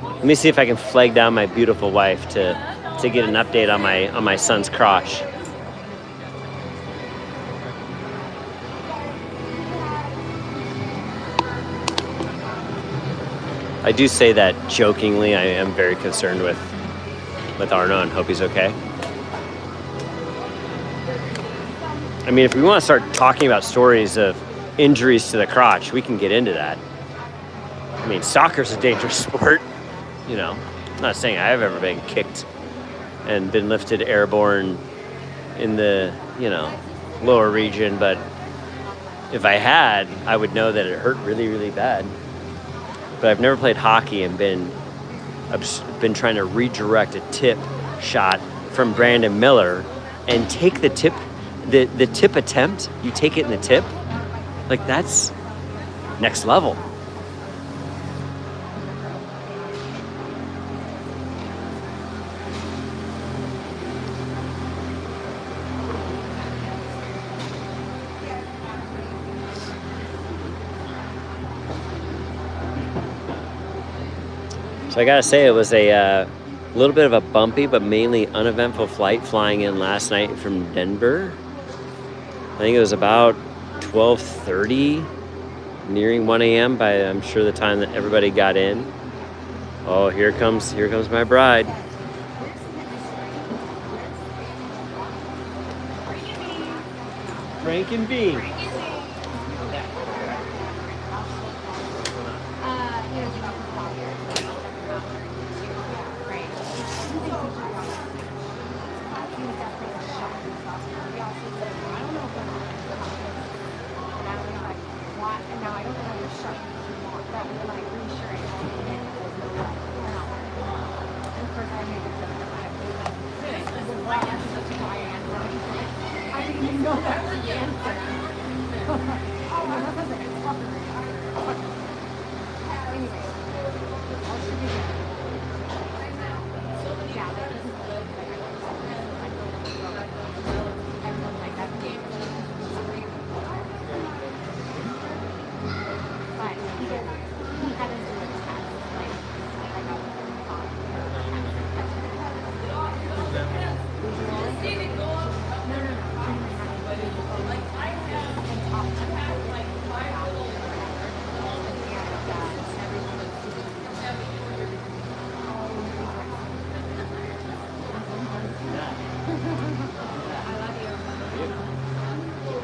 Let me see if I can flag down my beautiful wife to get an update on my son's crotch. I do say that jokingly. I am very concerned with Arno and hope he's okay. I mean, if we want to start talking about stories of injuries to the crotch, we can get into that. I mean, soccer's a dangerous sport. You know, I'm not saying I've ever been kicked and been lifted airborne in the, lower region, but if I had, I would know that it hurt really, really bad. But I've never played hockey and been trying to redirect a tip shot from Brandon Miller and take the tip, the tip attempt, you take it in the tip, like that's next level. So I gotta say, it was a little bit of a bumpy but mainly uneventful flight flying in last night from Denver. I think it was about 12:30, nearing 1 a.m. by, I'm sure, the time that everybody got in. Oh, here comes my bride. Frank and Bean.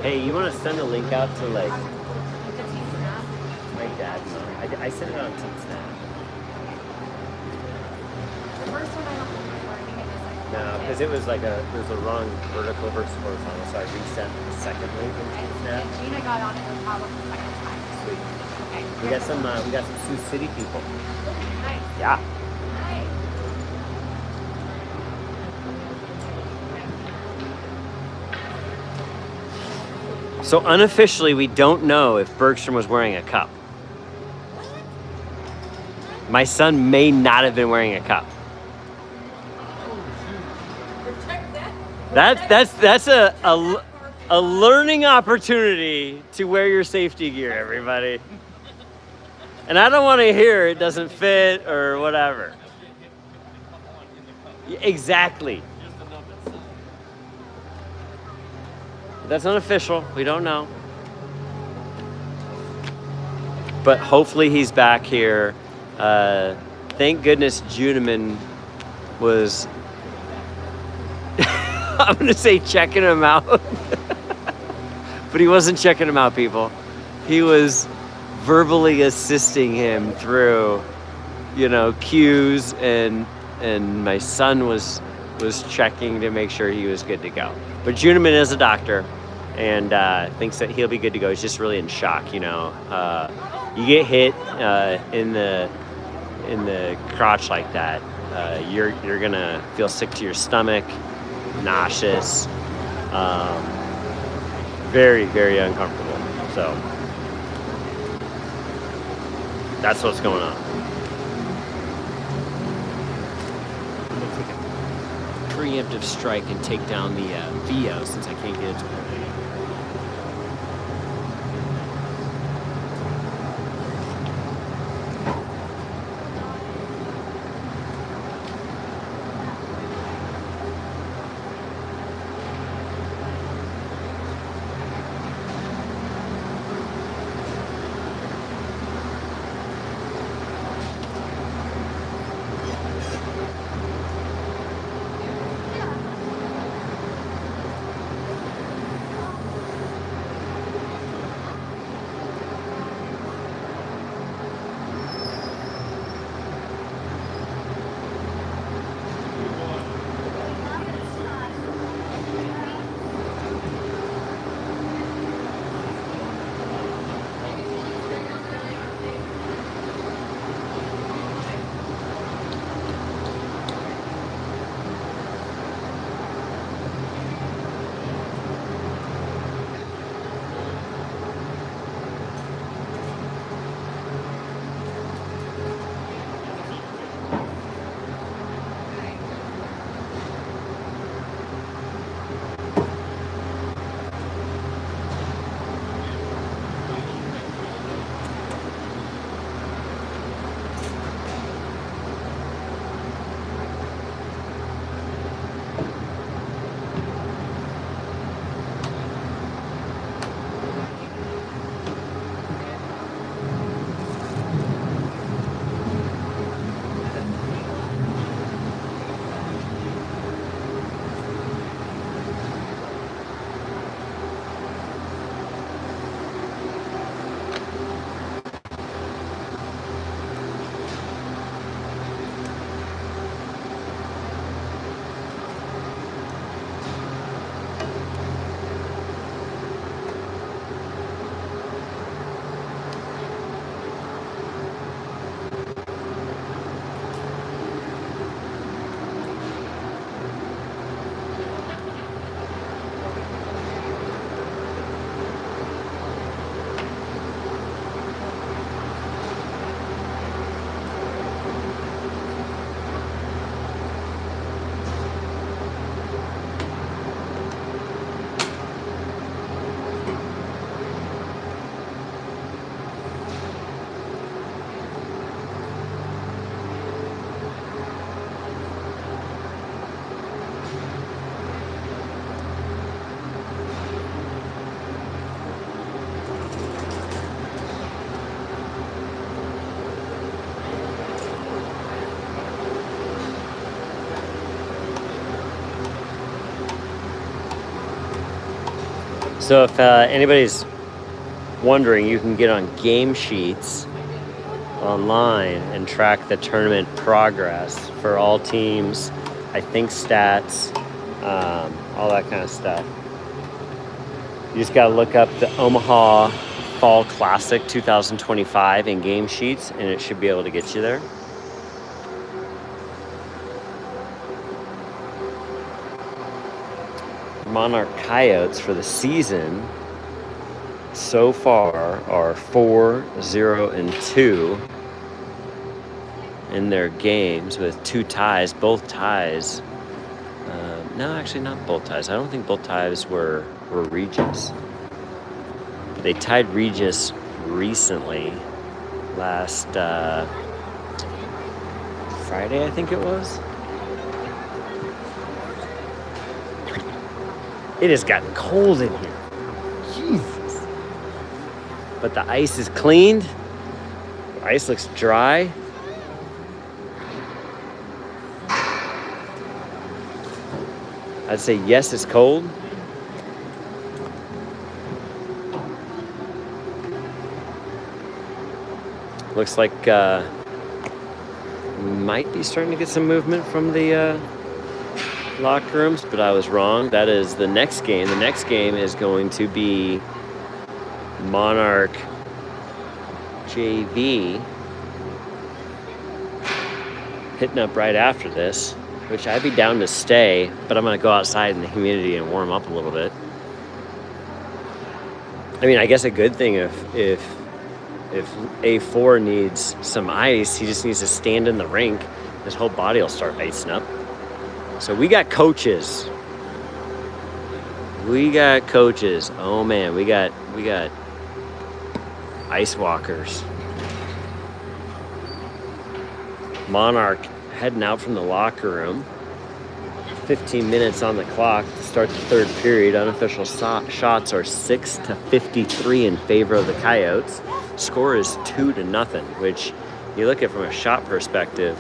Hey, you want to send a link out to my dad? I sent it on Team Snap. The first one I don't remember. I think it was like. No, because it was a wrong vertical versus horizontal, so I resent the second link in Team Snap. And Gina got on it no problem the second time. Sweet. Okay. We got some Sioux City people. Nice. Yeah. Nice. So unofficially, we don't know if Bergstrom was wearing a cup. My son may not have been wearing a cup. That's a learning opportunity to wear your safety gear, everybody. And I don't want to hear it doesn't fit or whatever. Exactly. That's unofficial. We don't know. But hopefully he's back here. Thank goodness Juneman was, I'm going to say checking him out. But he wasn't checking him out, people. He was verbally assisting him through, cues, and my son was checking to make sure he was good to go. But Juneman is a doctor and thinks that he'll be good to go. He's just really in shock, You get hit in the crotch like that, you're gonna feel sick to your stomach, nauseous, very, very uncomfortable. So that's what's going on. Preemptive strike and take down the VO since I can't get it to play. So if anybody's wondering, you can get on Game Sheets online and track the tournament progress for all teams, I think stats, all that kind of stuff. You just got to look up the Omaha Fall Classic 2025 in Game Sheets, and it should be able to get you there. Monarch Coyotes for the season so far are 4-0-2 in their games with 2 ties. Both ties. No, actually not both ties. I don't think both ties were Regis. They tied Regis recently, last Friday, I think it was. It has gotten cold in here. Jesus. But the ice is cleaned. The ice looks dry. I'd say yes, it's cold. Looks like might be starting to get some movement from the locker rooms, but I was wrong. That is the next game. The next game is going to be Monarch JV hitting up right after this, which I'd be down to stay, but I'm going to go outside in the humidity and warm up a little bit. I mean, I guess a good thing if A4 needs some ice, he just needs to stand in the rink. His whole body will start icing up. So we got coaches. Oh man, we got ice walkers. Monarch heading out from the locker room. 15 minutes on the clock to start the third period. Unofficial shots are 6-53 in favor of the Coyotes. Score is 2-0, which you look at from a shot perspective,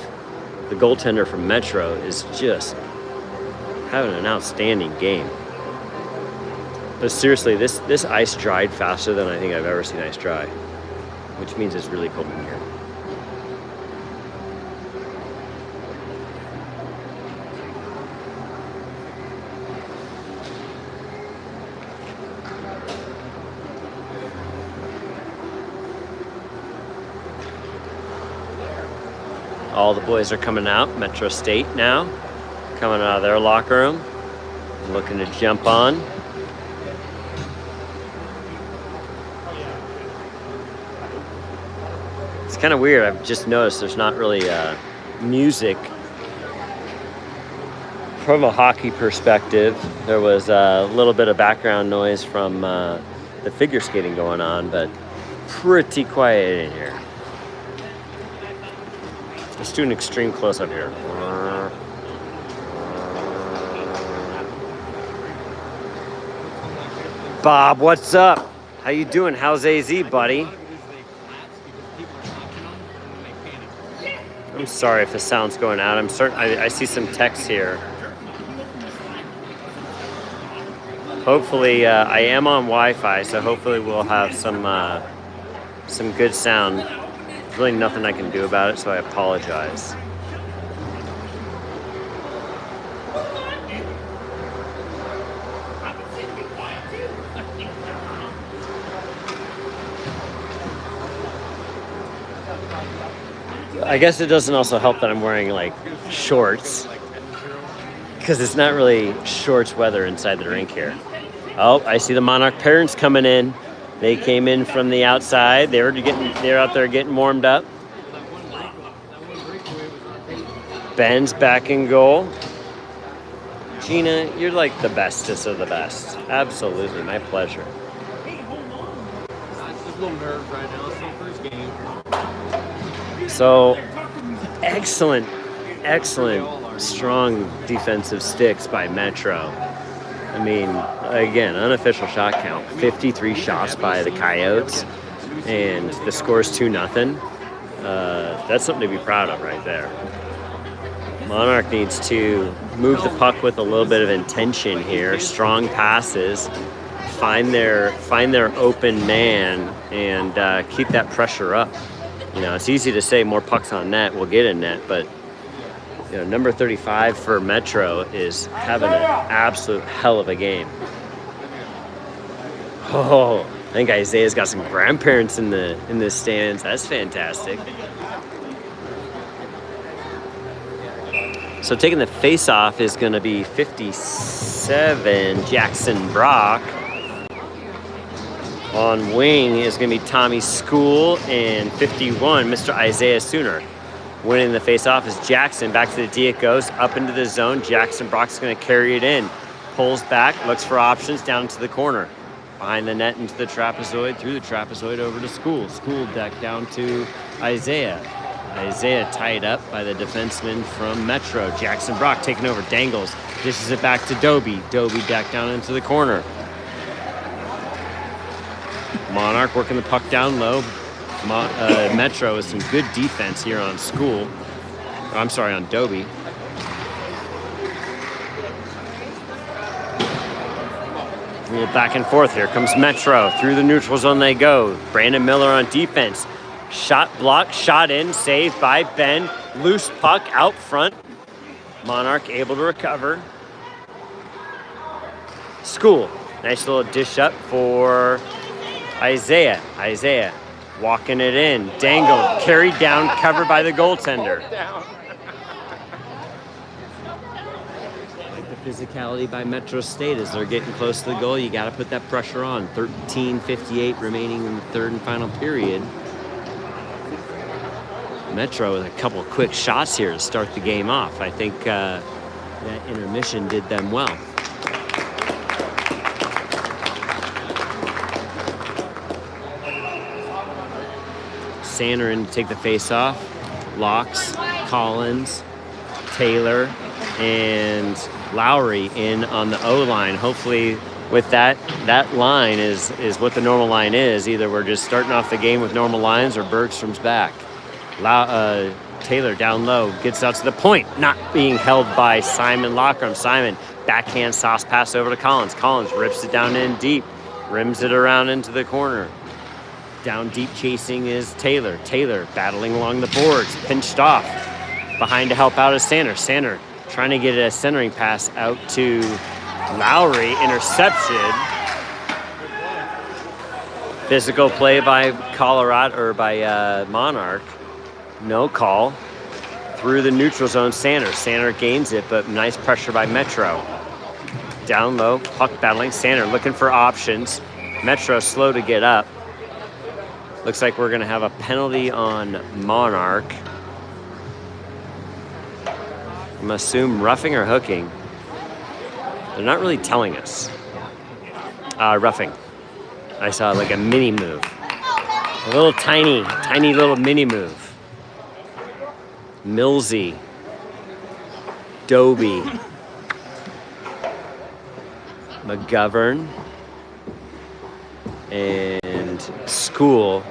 the goaltender from Metro is just having an outstanding game. But seriously, this ice dried faster than I think I've ever seen ice dry, which means it's really cold in here. All the boys are coming out. Metro State now, coming out of their locker room, looking to jump on. It's kind of weird. I've just noticed there's not really music. From a hockey perspective, there was a little bit of background noise from the figure skating going on, but pretty quiet in here. Let's do an extreme close-up here. Bob, what's up? How you doing? How's AZ, buddy? I'm sorry if the sound's going out. I see some text here. Hopefully, I am on Wi-Fi, so hopefully we'll have some good sound. There's really nothing I can do about it, so I apologize. I guess it doesn't also help that I'm wearing like shorts, because it's not really shorts weather inside the rink here. Oh, I see the Monarch parents coming in. They came in from the outside. They're out there getting warmed up. Ben's back in goal. Gina, you're like the bestest of the best. Absolutely, my pleasure. Just a little nerves right now. It's the first game. So, excellent, strong defensive sticks by Metro. I mean, again, unofficial shot count, 53 shots by the Coyotes, and the score is 2-0. That's something to be proud of right there. Monarch needs to move the puck with a little bit of intention here, strong passes, find their open man, and keep that pressure up. You know, it's easy to say more pucks on net, we'll get in net, but you know, number 35 for Metro is having an absolute hell of a game. Oh, I think Isaiah's got some grandparents in the stands. That's fantastic. So taking the face-off is going to be 57, Jackson Brock. On wing is going to be Tommy School, and 51, Mr. Isaiah Sooner. Winning the face-off is Jackson. Back to the D it goes, up into the zone. Jackson Brock's going to carry it in. Pulls back, looks for options, down to the corner. Behind the net into the trapezoid, through the trapezoid over to School. School deck down to Isaiah. Isaiah tied up by the defenseman from Metro. Jackson Brock taking over, dangles, dishes it back to Dobie. Dobie deck down into the corner. Monarch working the puck down low. Metro with some good defense here on School. I'm sorry, on Dobie. A little back and forth here. Comes Metro. Through the neutral zone they go. Brandon Miller on defense. Shot blocked, shot in, saved by Ben. Loose puck out front. Monarch able to recover. School. Nice little dish up for Isaiah. Isaiah walking it in. Dangled, carried down, covered by the goaltender. Like the physicality by Metro State as they're getting close to the goal. You got to put that pressure on. 13:58 remaining in the third and final period. Metro with a couple of quick shots here to start the game off. I think that intermission did them well. Sander in to take the face off. Locks, Collins, Taylor, and Lowry in on the O-line. Hopefully with that line is what the normal line is. Either we're just starting off the game with normal lines or Bergstrom's back. Taylor down low, gets out to the point, not being held by Simon Lockram. Simon, backhand sauce pass over to Collins. Collins rips it down in deep, rims it around into the corner. Down deep chasing is Taylor. Taylor battling along the boards, pinched off. Behind to help out is Sander. Sander trying to get a centering pass out to Lowry, interception. Physical play by Monarch. No call. Through the neutral zone, Sander. Sander gains it, but nice pressure by Metro. Down low, puck battling. Sander looking for options. Metro slow to get up. Looks like we're going to have a penalty on Monarch. I'm going to assume roughing or hooking. They're not really telling us. Roughing. I saw like a mini move. A little tiny little mini move. Millsy, Dobie, McGovern, and School.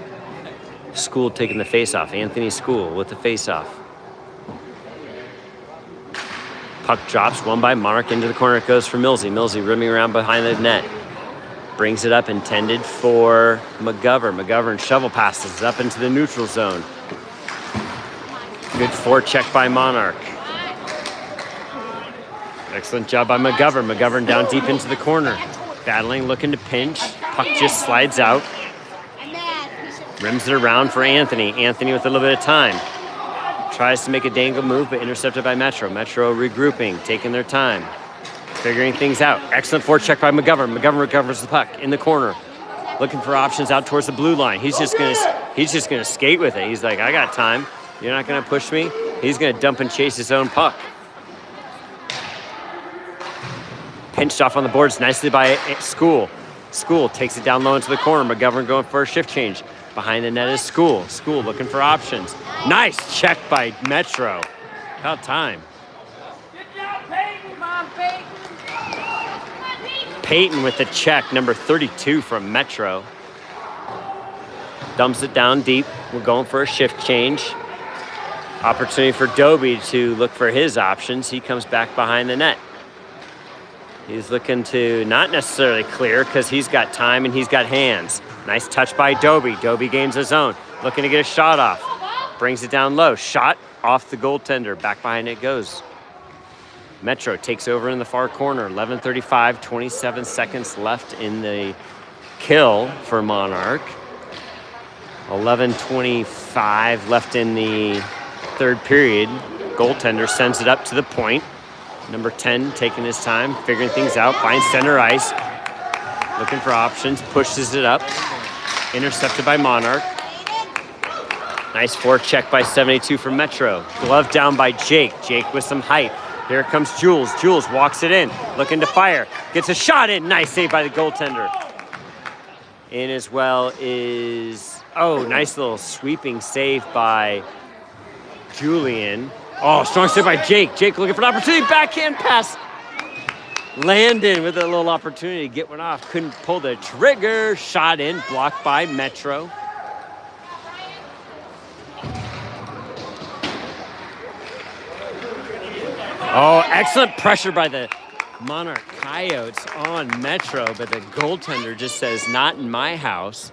School taking the face-off. Anthony School with the face-off. Puck drops, won by Monarch. Into the corner it goes for Millsy. Millsy rimming around behind the net. Brings it up, intended for McGovern. McGovern shovel passes up into the neutral zone. Good forecheck by Monarch. Excellent job by McGovern. McGovern down deep into the corner. Battling, looking to pinch. Puck just slides out. Rims it around for Anthony. Anthony with a little bit of time. Tries to make a dangle move, but intercepted by Metro. Metro regrouping, taking their time. Figuring things out. Excellent forecheck by McGovern. McGovern recovers the puck in the corner. Looking for options out towards the blue line. He's just gonna skate with it. He's like, I got time. You're not going to push me. He's going to dump and chase his own puck. Pinched off on the boards nicely by School. School takes it down low into the corner. McGovern going for a shift change. Behind the net is School. School looking for options. Nice check by Metro. About time. Good job, Peyton. Come on, Peyton. Peyton with the check, number 32 from Metro. Dumps it down deep. We're going for a shift change. Opportunity for Dobie to look for his options. He comes back behind the net. He's looking to not necessarily clear because he's got time and he's got hands. Nice touch by Dobie. Dobie gains his own. Looking to get a shot off. Brings it down low. Shot off the goaltender. Back behind it goes. Metro takes over in the far corner. 11:35, 27 seconds left in the kill for Monarch. 11:25 left in the third period. Goaltender sends it up to the point. Number 10 taking his time, figuring things out, finds center ice. looking for options, pushes it up. Intercepted by Monarch. Nice forecheck by 72 for Metro. Glove down by Jake. Jake with some height. Here comes Jules. Jules walks it in, looking to fire. Gets a shot in. Nice save by the goaltender. In as well is, nice little sweeping save by Julian. Oh, strong save by Jake. Jake looking for an opportunity. Backhand pass. Landon with a little opportunity to get one off. Couldn't pull the trigger. Shot in. Blocked by Metro. Oh, excellent pressure by the Monarch Coyotes on Metro, but the goaltender just says, not in my house.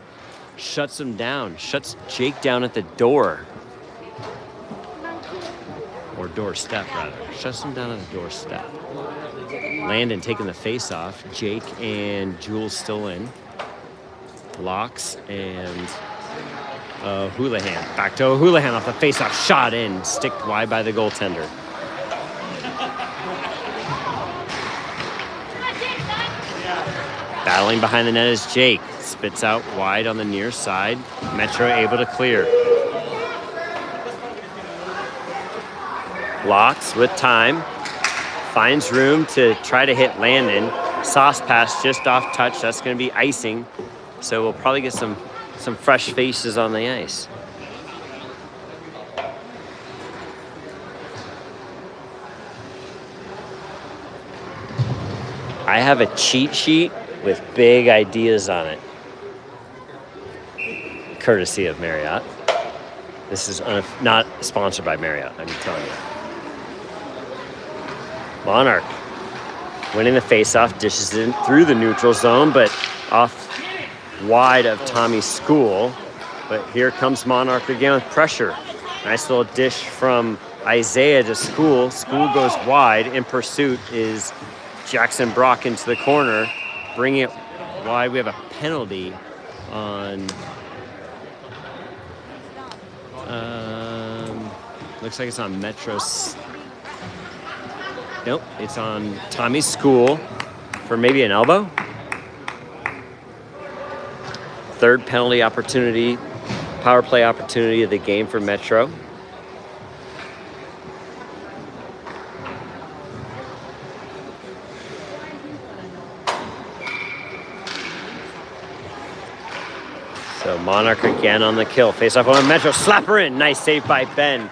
Shuts him down. Shuts Jake down at the door. Or doorstep, rather. Shuts him down at the doorstep. Landon taking the face off. Jake and Jules still in. Locks and Houlihan. Back to Houlihan off the face-off. Shot in. Sticked wide by the goaltender. Battling behind the net is Jake. Spits out wide on the near side. Metro able to clear. Locks with time. Finds room to try to hit Landon. Sauce pass just off touch. That's going to be icing. So we'll probably get some fresh faces on the ice. I have a cheat sheet with big ideas on it. Courtesy of Marriott. This is not sponsored by Marriott, I'm telling you. Monarch winning the faceoff, dishes it through the neutral zone, but off wide of Tommy School. But here comes Monarch again with pressure. Nice little dish from Isaiah to School. School goes wide. In pursuit is Jackson Brock into the corner, bringing it wide. We have a penalty on, looks like it's on Metro's. Nope, it's on Tommy School for maybe an elbow. Third penalty opportunity, power play opportunity of the game for Metro. So Monarch again on the kill. Face off on Metro. Slapper in. Nice save by Ben.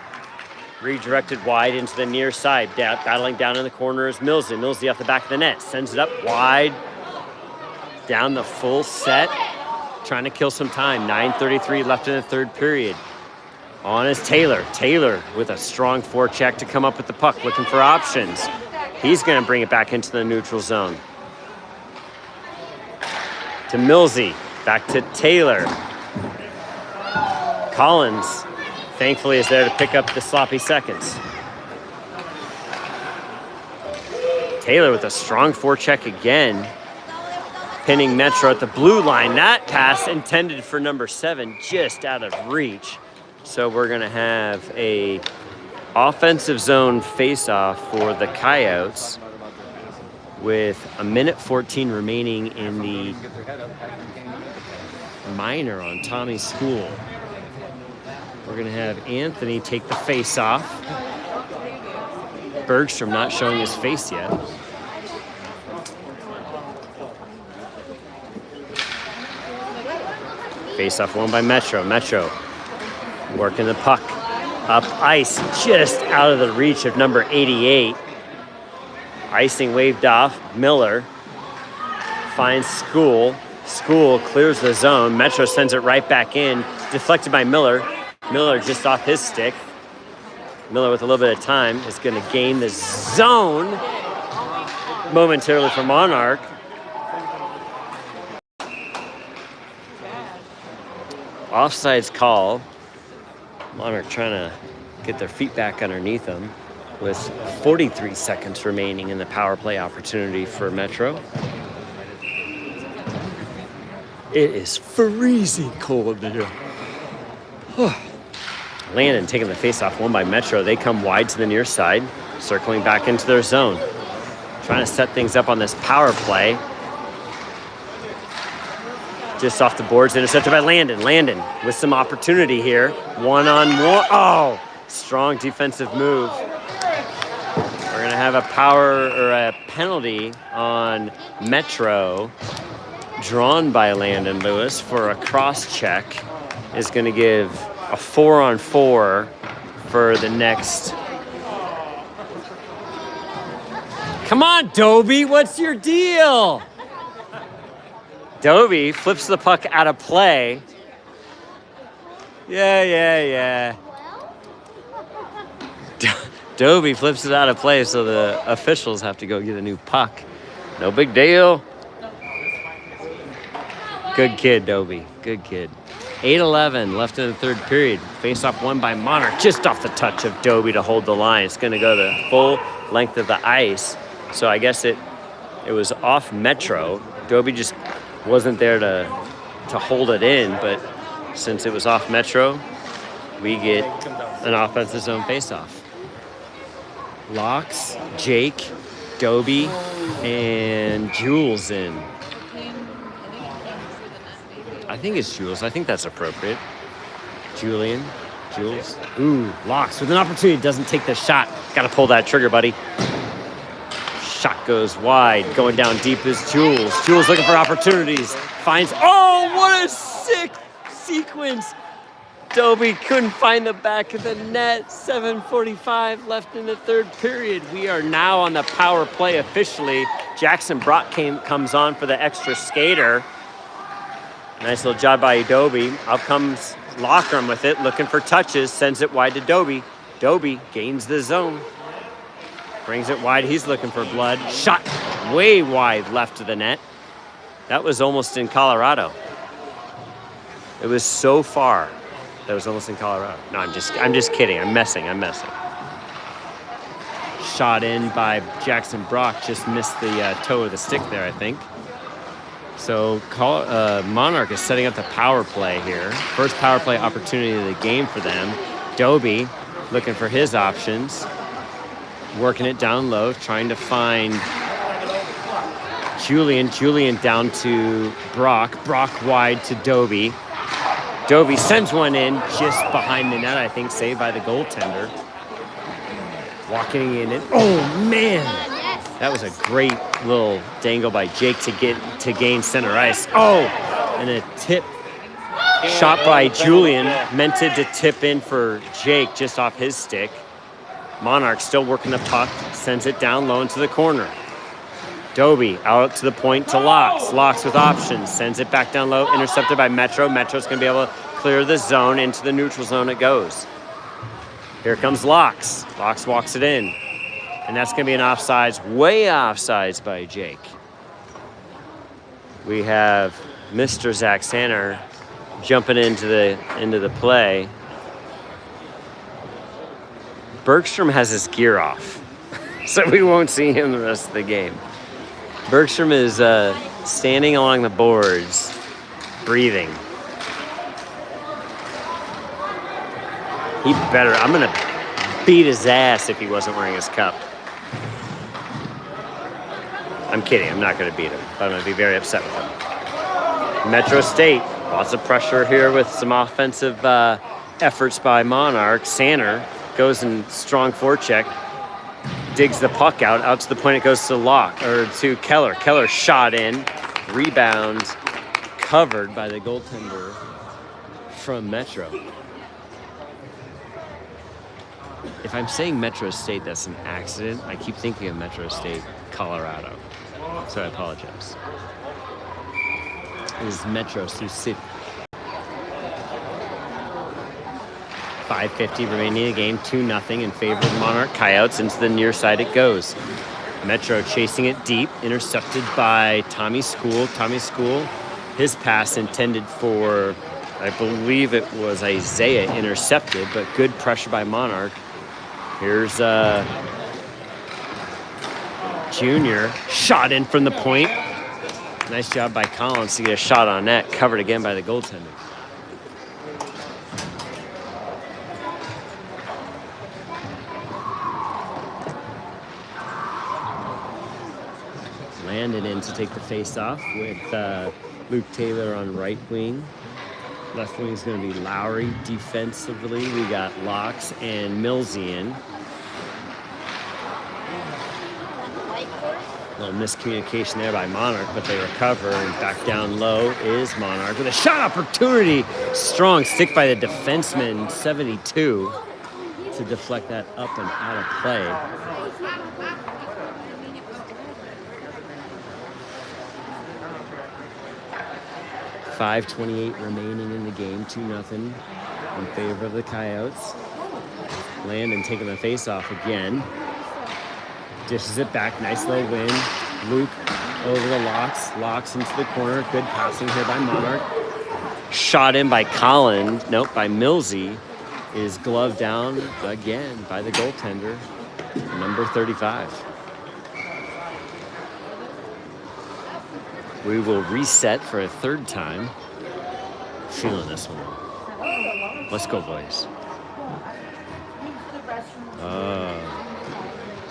Redirected wide into the near side. Battling down in the corner is Millsy. Millsy off the back of the net. Sends it up wide. Down the full set. Trying to kill some time. 9:33 left in the third period. On is Taylor. Taylor with a strong forecheck to come up with the puck. Looking for options. He's going to bring it back into the neutral zone. To Millsy. Back to Taylor. Collins, thankfully, is there to pick up the sloppy seconds. Taylor with a strong forecheck again. Pinning Metro at the blue line. That pass intended for number 7, just out of reach. So we're going to have a offensive zone face-off for the Coyotes with 1:14 remaining in the minor on Tommy School. We're going to have Anthony take the face off. Bergstrom not showing his face yet. Face off won by Metro. Metro working the puck up ice, just out of the reach of number 88. Icing waved off. Miller finds School. School clears the zone. Metro sends it right back in. Deflected by Miller. Miller just off his stick. Miller with a little bit of time is going to gain the zone momentarily for Monarch. Offsides call. Monarch trying to get their feet back underneath them with 43 seconds remaining in the power play opportunity for Metro. It is freezing cold in here. Landon taking the face-off, won by Metro. They come wide to the near side, circling back into their zone. Trying to set things up on this power play. Just off the boards, intercepted by Landon. Landon with some opportunity here. One-on-one. Oh, strong defensive move. We're going to have a penalty on Metro drawn by Landon Lewis for a cross check. Is going to give a 4-on-4 for the next. Come on, Dobie, what's your deal? Dobie flips the puck out of play. Yeah. Dobie flips it out of play, so the officials have to go get a new puck. No big deal. Good kid, Dobie. Good kid. 8:11 left in the third period. Face-off won by Monarch, just off the touch of Dobie to hold the line. It's going to go the full length of the ice. So I guess it was off Metro. Dobie just wasn't there to hold it in, but since it was off Metro, we get an offensive zone face-off. Locks, Jake, Dobie, and Jules in. I think it's Jules. I think that's appropriate. Jules. Ooh, Locks with an opportunity. Doesn't take the shot. Got to pull that trigger, buddy. Shot goes wide. Going down deep is Jules. Jules looking for opportunities. Finds. Oh, what a sick sequence. Dobie couldn't find the back of the net. 7:45 left in the third period. We are now on the power play officially. Jackson Brock comes on for the extra skater. Nice little job by Dobie. Out comes Lockram with it, looking for touches. Sends it wide to Dobie. Dobie gains the zone. Brings it wide. He's looking for blood. Shot way wide left of the net. That was almost in Colorado. It was so far. That was almost in Colorado. No, I'm just kidding. I'm messing. Shot in by Jackson Brock. Just missed the toe of the stick there, I think. So Monarch is setting up the power play here. First power play opportunity of the game for them. Dobie looking for his options. Working it down low, trying to find Julian. Julian down to Brock. Brock wide to Dobie. Dobie sends one in just behind the net, I think, saved by the goaltender. Walking in and oh man! That was a great little dangle by Jake to gain center ice. Oh, and a tip shot by Julian, meant to tip in for Jake just off his stick. Monarch still working the puck, sends it down low into the corner. Dobie out to the point to Locks. Locks with options, sends it back down low, intercepted by Metro. Metro's going to be able to clear the zone. Into the neutral zone it goes. Here comes Locks. Locks walks it in. And that's going to be an offsides, way offsides by Jake. We have Mr. Zach Sanner jumping into the play. Bergstrom has his gear off, so we won't see him the rest of the game. Bergstrom is standing along the boards, breathing. I'm going to beat his ass if he wasn't wearing his cup. I'm kidding, I'm not going to beat him, but I'm going to be very upset with him. Metro State, lots of pressure here with some offensive efforts by Monarch. Sanner goes in strong forecheck, digs the puck out to the point it goes to Keller. Keller shot in, rebound, covered by the goaltender from Metro. If I'm saying Metro State, that's an accident. I keep thinking of Metro State, Colorado. So I apologize. It is Metro Sioux City. 5:50 remaining in the game, 2-0 in favor of Monarch Coyotes. Into the near side it goes. Metro chasing it deep, intercepted by Tommy School. Tommy School, his pass intended for, I believe it was Isaiah, intercepted, but good pressure by Monarch. Here's Junior, shot in from the point. Nice job by Collins to get a shot on net, covered again by the goaltender. Landed in to take the face-off with Luke Taylor on right wing. Left wing is going to be Lowry. Defensively, we got Locks and Millsy in. A little miscommunication there by Monarch, but they recover, and back down low is Monarch with a shot opportunity. Strong stick by the defenseman, 72, to deflect that up and out of play. 5:28 remaining in the game, 2-0 in favor of the Coyotes. Landon taking the face-off again. Dishes it back, nice low win. Luke over the Locks. Locks into the corner. Good passing here by Monarch. Shot in by Collin. Nope, by Millsy. Is gloved down again by the goaltender, number 35. We will reset for a third time. Feeling this one. Let's go, boys.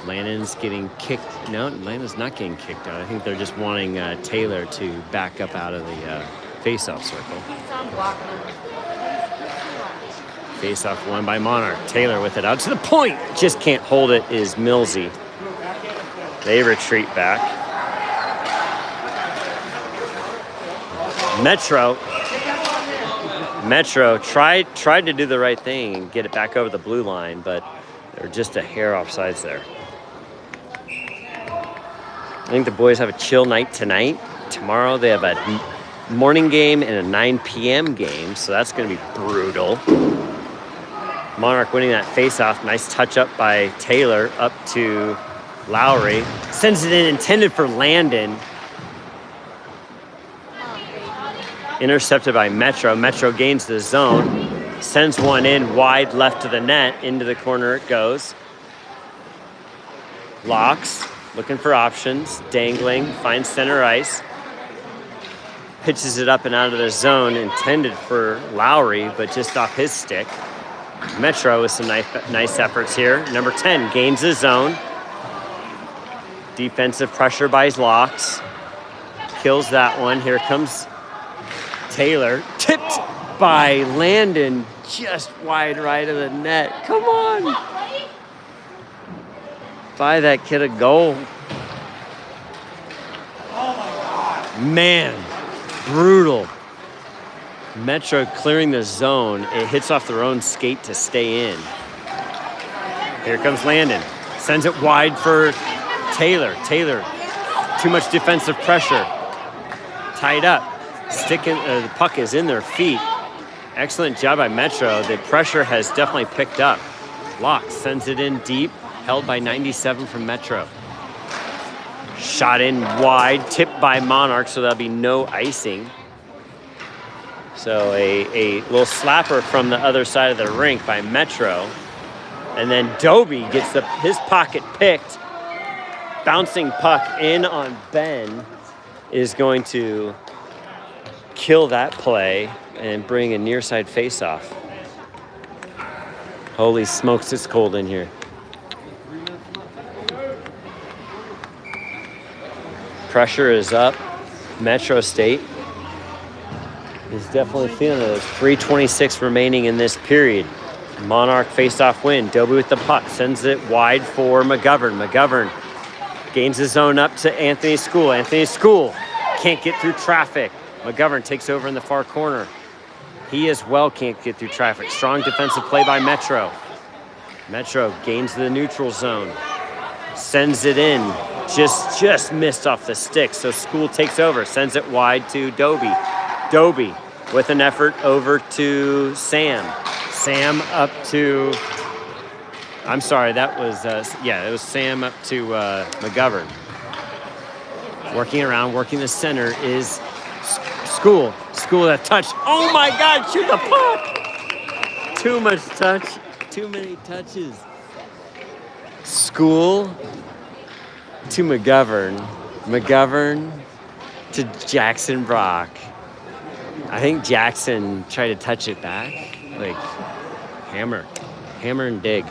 Lannon's getting kicked. No, Lannon's not getting kicked out. I think they're just wanting Taylor to back up out of the face-off circle. Face-off won by Monarch. Taylor with it out to the point. Just can't hold it is Millsy. They retreat back. Metro tried to do the right thing and get it back over the blue line, but they're just a hair offsides there. I think the boys have a chill night tonight. Tomorrow they have a morning game and a 9 p.m. game, so that's going to be brutal. Monarch winning that face-off. Nice touch-up by Taylor up to Lowry. Sends it in, intended for Landon. Intercepted by Metro. Metro gains the zone. Sends one in wide left to the net. Into the corner it goes. Locks. Looking for options. Dangling. Finds center ice. Pitches it up and out of the zone. Intended for Lowry, but just off his stick. Metro with some nice efforts here. Number 10 gains the zone. Defensive pressure by his Locks. Kills that one. Here comes Taylor. Tipped by Landon. Just wide right of the net. Come on. Buy that kid a goal. Man, brutal. Metro clearing the zone. It hits off their own skate to stay in. Here comes Landon. Sends it wide for Taylor. Taylor, too much defensive pressure. Tied up. The puck is in their feet. Excellent job by Metro. The pressure has definitely picked up. Locke sends it in deep. Held by 97 from Metro. Shot in wide. Tipped by Monarch, so there'll be no icing. So a little slapper from the other side of the rink by Metro. And then Dobie gets his pocket picked. Bouncing puck in on Ben is going to kill that play and bring a near side face-off. Holy smokes, it's cold in here. Pressure is up. Metro State is definitely feeling it. There's 3:26 remaining in this period. Monarch face-off win. Dobie with the puck. Sends it wide for McGovern. McGovern gains his zone up to Anthony School. Anthony School can't get through traffic. McGovern takes over in the far corner. He as well can't get through traffic. Strong defensive play by Metro. Metro gains the neutral zone. Sends it in. Just missed off the stick. So School takes over. Sends it wide to Dobie. Dobie with an effort over to Sam. Sam up to... I'm sorry, that was... it was Sam up to McGovern. Working around, working the center is School. School that touch. Oh my God, shoot the puck! Too much touch. Too many touches. School to McGovern. McGovern to Jackson Brock. I think Jackson tried to touch it back. Like, hammer and dig.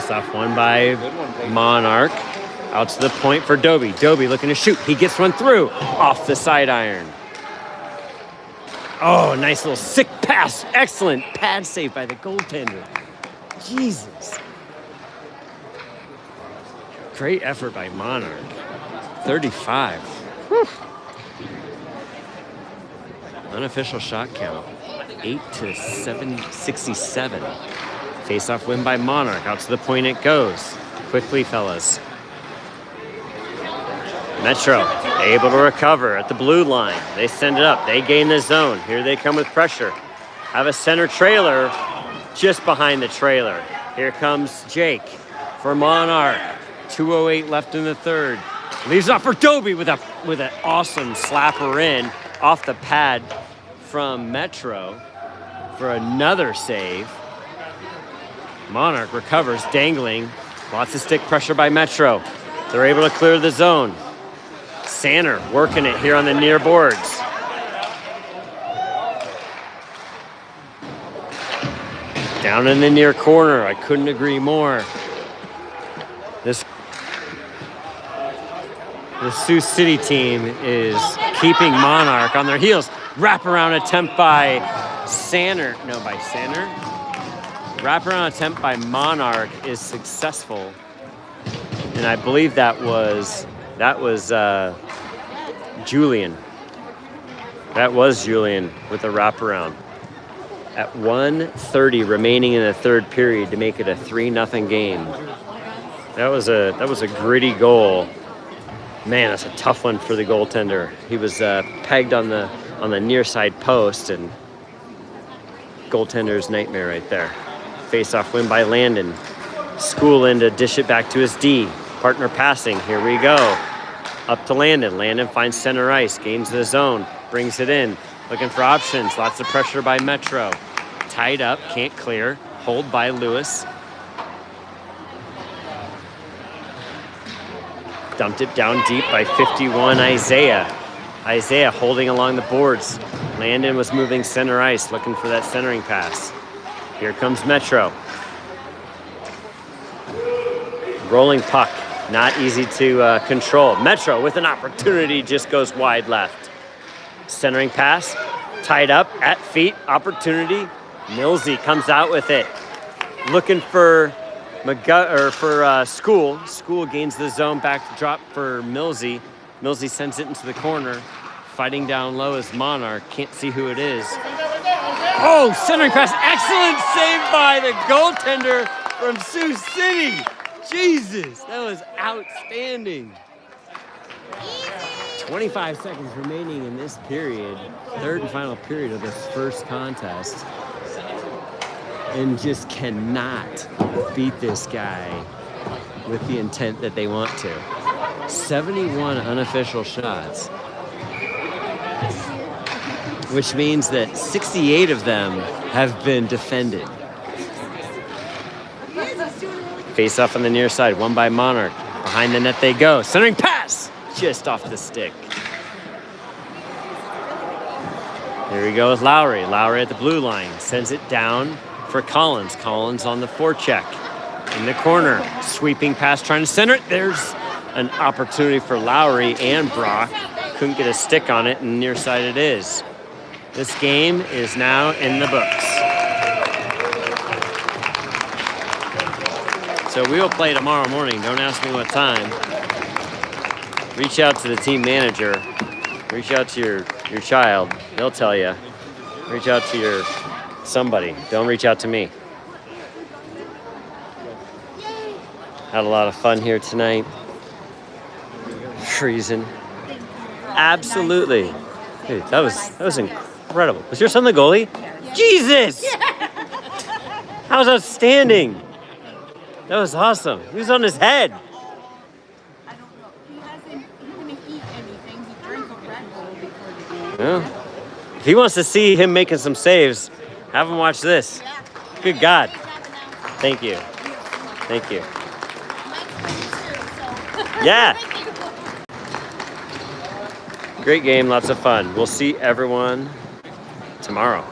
Face-off won by Monarch. Out to the point for Dobie. Dobie looking to shoot. He gets one through off the side iron. Oh, nice little sick pass. Excellent pad save by the goaltender. Jesus. Great effort by Monarch. 35. Whew. Unofficial shot count. 8-67. Face-off win by Monarch. Out to the point it goes. Quickly, fellas. Metro able to recover at the blue line. They send it up. They gain the zone. Here they come with pressure. Have a center trailer just behind the trailer. Here comes Jake for Monarch. 2:08 left in the third. Leaves off for Dobie with an awesome slapper in off the pad from Metro for another save. Monarch recovers, dangling. Lots of stick pressure by Metro. They're able to clear the zone. Sanner working it here on the near boards. Down in the near corner. I couldn't agree more. The Sioux City team is keeping Monarch on their heels. Wraparound attempt by Sanner. No, by Sanner. Wraparound attempt by Monarch is successful. And I believe that was Julian. That was Julian with a wraparound. At 1:30 remaining in the third period to make it a 3-0 game. That was a gritty goal. Man, that's a tough one for the goaltender. He was pegged on the near side post, and goaltender's nightmare right there. Face-off win by Landon. School in to dish it back to his D. Partner passing. Here we go. Up to Landon. Landon finds center ice. Gains the zone. Brings it in. Looking for options. Lots of pressure by Metro. Tied up. Can't clear. Hold by Lewis. Dumped it down deep by 51 Isaiah. Isaiah holding along the boards. Landon was moving center ice. Looking for that centering pass. Here comes Metro. Rolling puck. Not easy to control. Metro with an opportunity just goes wide left. Centering pass. Tied up at feet. Opportunity. Millsy comes out with it. Looking for School. School gains the zone back to drop for Millsy. Millsy sends it into the corner. Fighting down low is Monarch. Can't see who it is. Oh, centering pass. Excellent save by the goaltender from Sioux City. Jesus, that was outstanding. 25 seconds remaining in this period, third and final period of this first contest. And just cannot beat this guy with the intent that they want to. 71 unofficial shots, which means that 68 of them have been defended. Face off on the near side, won by Monarch. Behind the net they go. Centering pass! Just off the stick. Here we go with Lowry. Lowry at the blue line. Sends it down for Collins. Collins on the forecheck. In the corner. Sweeping pass, trying to center it. There's an opportunity for Lowry and Brock. Couldn't get a stick on it, and near side it is. This game is now in the books. So we will play tomorrow morning. Don't ask me what time. Reach out to the team manager. Reach out to your child. They'll tell you. Reach out to your somebody. Don't reach out to me. Had a lot of fun here tonight. Freezing. Absolutely. Dude, that was incredible. Was your son the goalie? Jesus! That was outstanding. That was awesome. He was on his head. I don't know. He didn't eat anything. He drank a Red Bull before the game. Yeah. If he wants to see him making some saves, have him watch this. Yeah. Good God. Thank you. Thank you. Yeah. Great game, lots of fun. We'll see everyone tomorrow.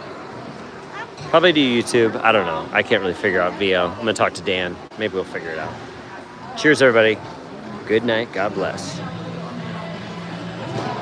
Probably do YouTube. I don't know. I can't really figure out VO. I'm gonna talk to Dan. Maybe we'll figure it out. Cheers, everybody. Good night. God bless.